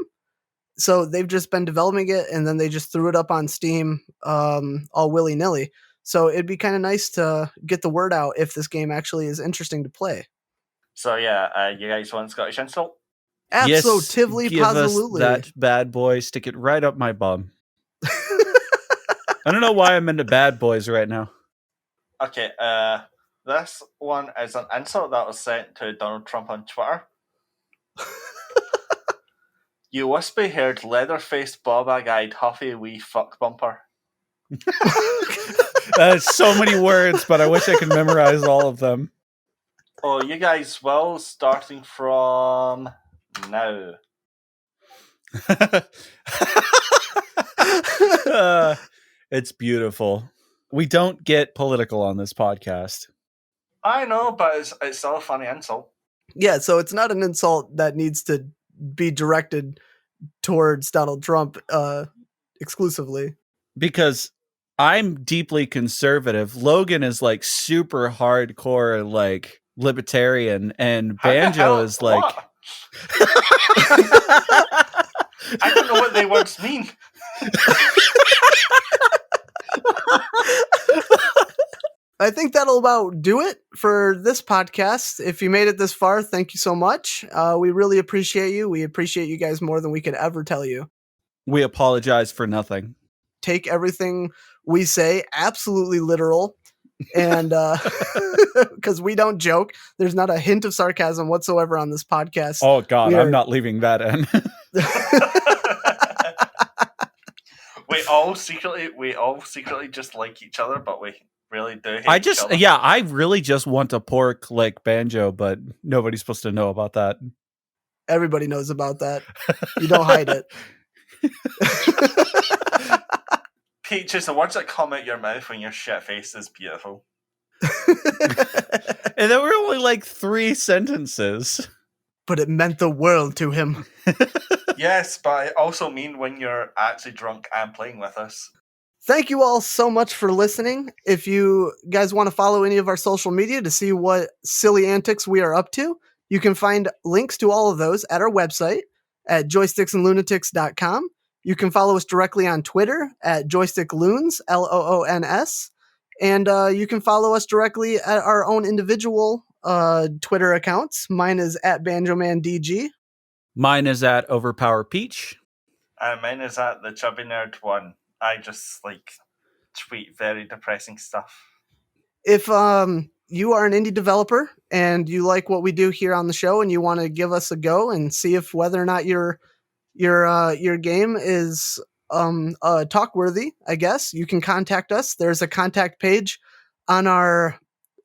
So they've just been developing it and then they just threw it up on Steam all willy-nilly. So it'd be kind of nice to get the word out if this game actually is interesting to play. So yeah, you guys want Scottish insult? Absolutely, yes, give positively. us that bad boy. Stick it right up my bum. I don't know why I'm into bad boys right now. Okay, this one is an insult that was sent to Donald Trump on Twitter. You wispy-haired, leather-faced, bob-eyed, huffy wee fuck bumper. That's so many words, but I wish I could memorize all of them. Oh, you guys will, starting from now. It's beautiful. We don't get political on this podcast. I know, but it's still a funny insult. Yeah, so it's not an insult that needs to be directed towards Donald Trump exclusively. Because I'm deeply conservative. Logan is like super hardcore, like libertarian, and Banjo is like. What? I don't know what they words mean. I think that'll about do it for this podcast. If you made it this far, thank you so much. We really appreciate you. We appreciate you guys more than we could ever tell you. We apologize for nothing. Take everything we say absolutely literal. And because we don't joke, there's not a hint of sarcasm whatsoever on this podcast. Oh God, I'm not leaving that in. we all secretly just like each other, but we really do hate each other. I really just want a pork like Banjo, but nobody's supposed to know about that. Everybody knows about that. You don't hide it. Peaches, the words that come out your mouth when your shit face is beautiful. And there were only like 3 sentences. But it meant the world to him. Yes, but I also mean when you're actually drunk and playing with us. Thank you all so much for listening. If you guys want to follow any of our social media to see what silly antics we are up to, you can find links to all of those at our website at joysticksandlunatics.com. You can follow us directly on Twitter at joystickloons, Loons. And you can follow us directly at our own individual Twitter accounts. Mine is at BanjoManDG. Mine is at OverpowerPeach. And mine is at the Chubby Nerd one. I just tweet very depressing stuff. If you are an indie developer and you like what we do here on the show and you want to give us a go and see if whether or not your game is talk worthy, I guess you can contact us. There's a contact page on our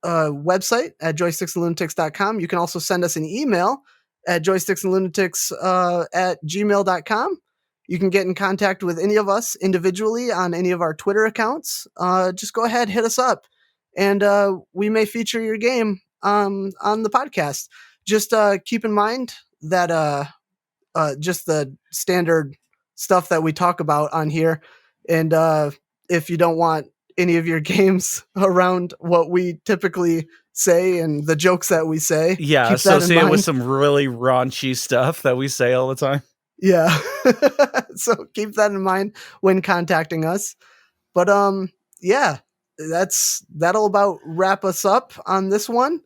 website at joysticksandlunatics.com. You can also send us an email at joysticksandlunatics at gmail.com. You can get in contact with any of us individually on any of our Twitter accounts. Just go ahead, hit us up, and we may feature your game on the podcast. Just keep in mind that just the standard stuff that we talk about on here. And if you don't want any of your games around what we typically say and the jokes that we say, yeah, associate with some really raunchy stuff that we say all the time. Yeah. So keep that in mind when contacting us. But yeah, that'll about wrap us up on this one.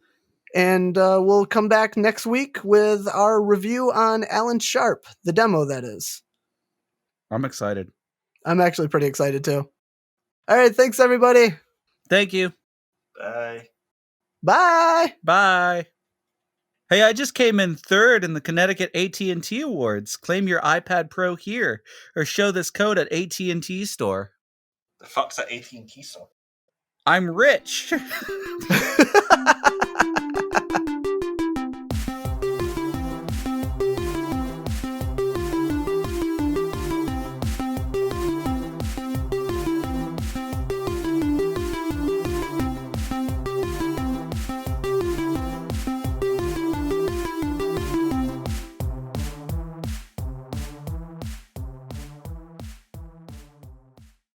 And we'll come back next week with our review on Alan Sharp, the demo, that is. I'm excited. I'm actually pretty excited, too. All right, thanks, everybody. Thank you. Bye. Bye. Bye. Hey, I just came in third in the Connecticut AT&T Awards. Claim your iPad Pro here, or show this code at AT&T store. The fuck's that AT&T song? I'm rich.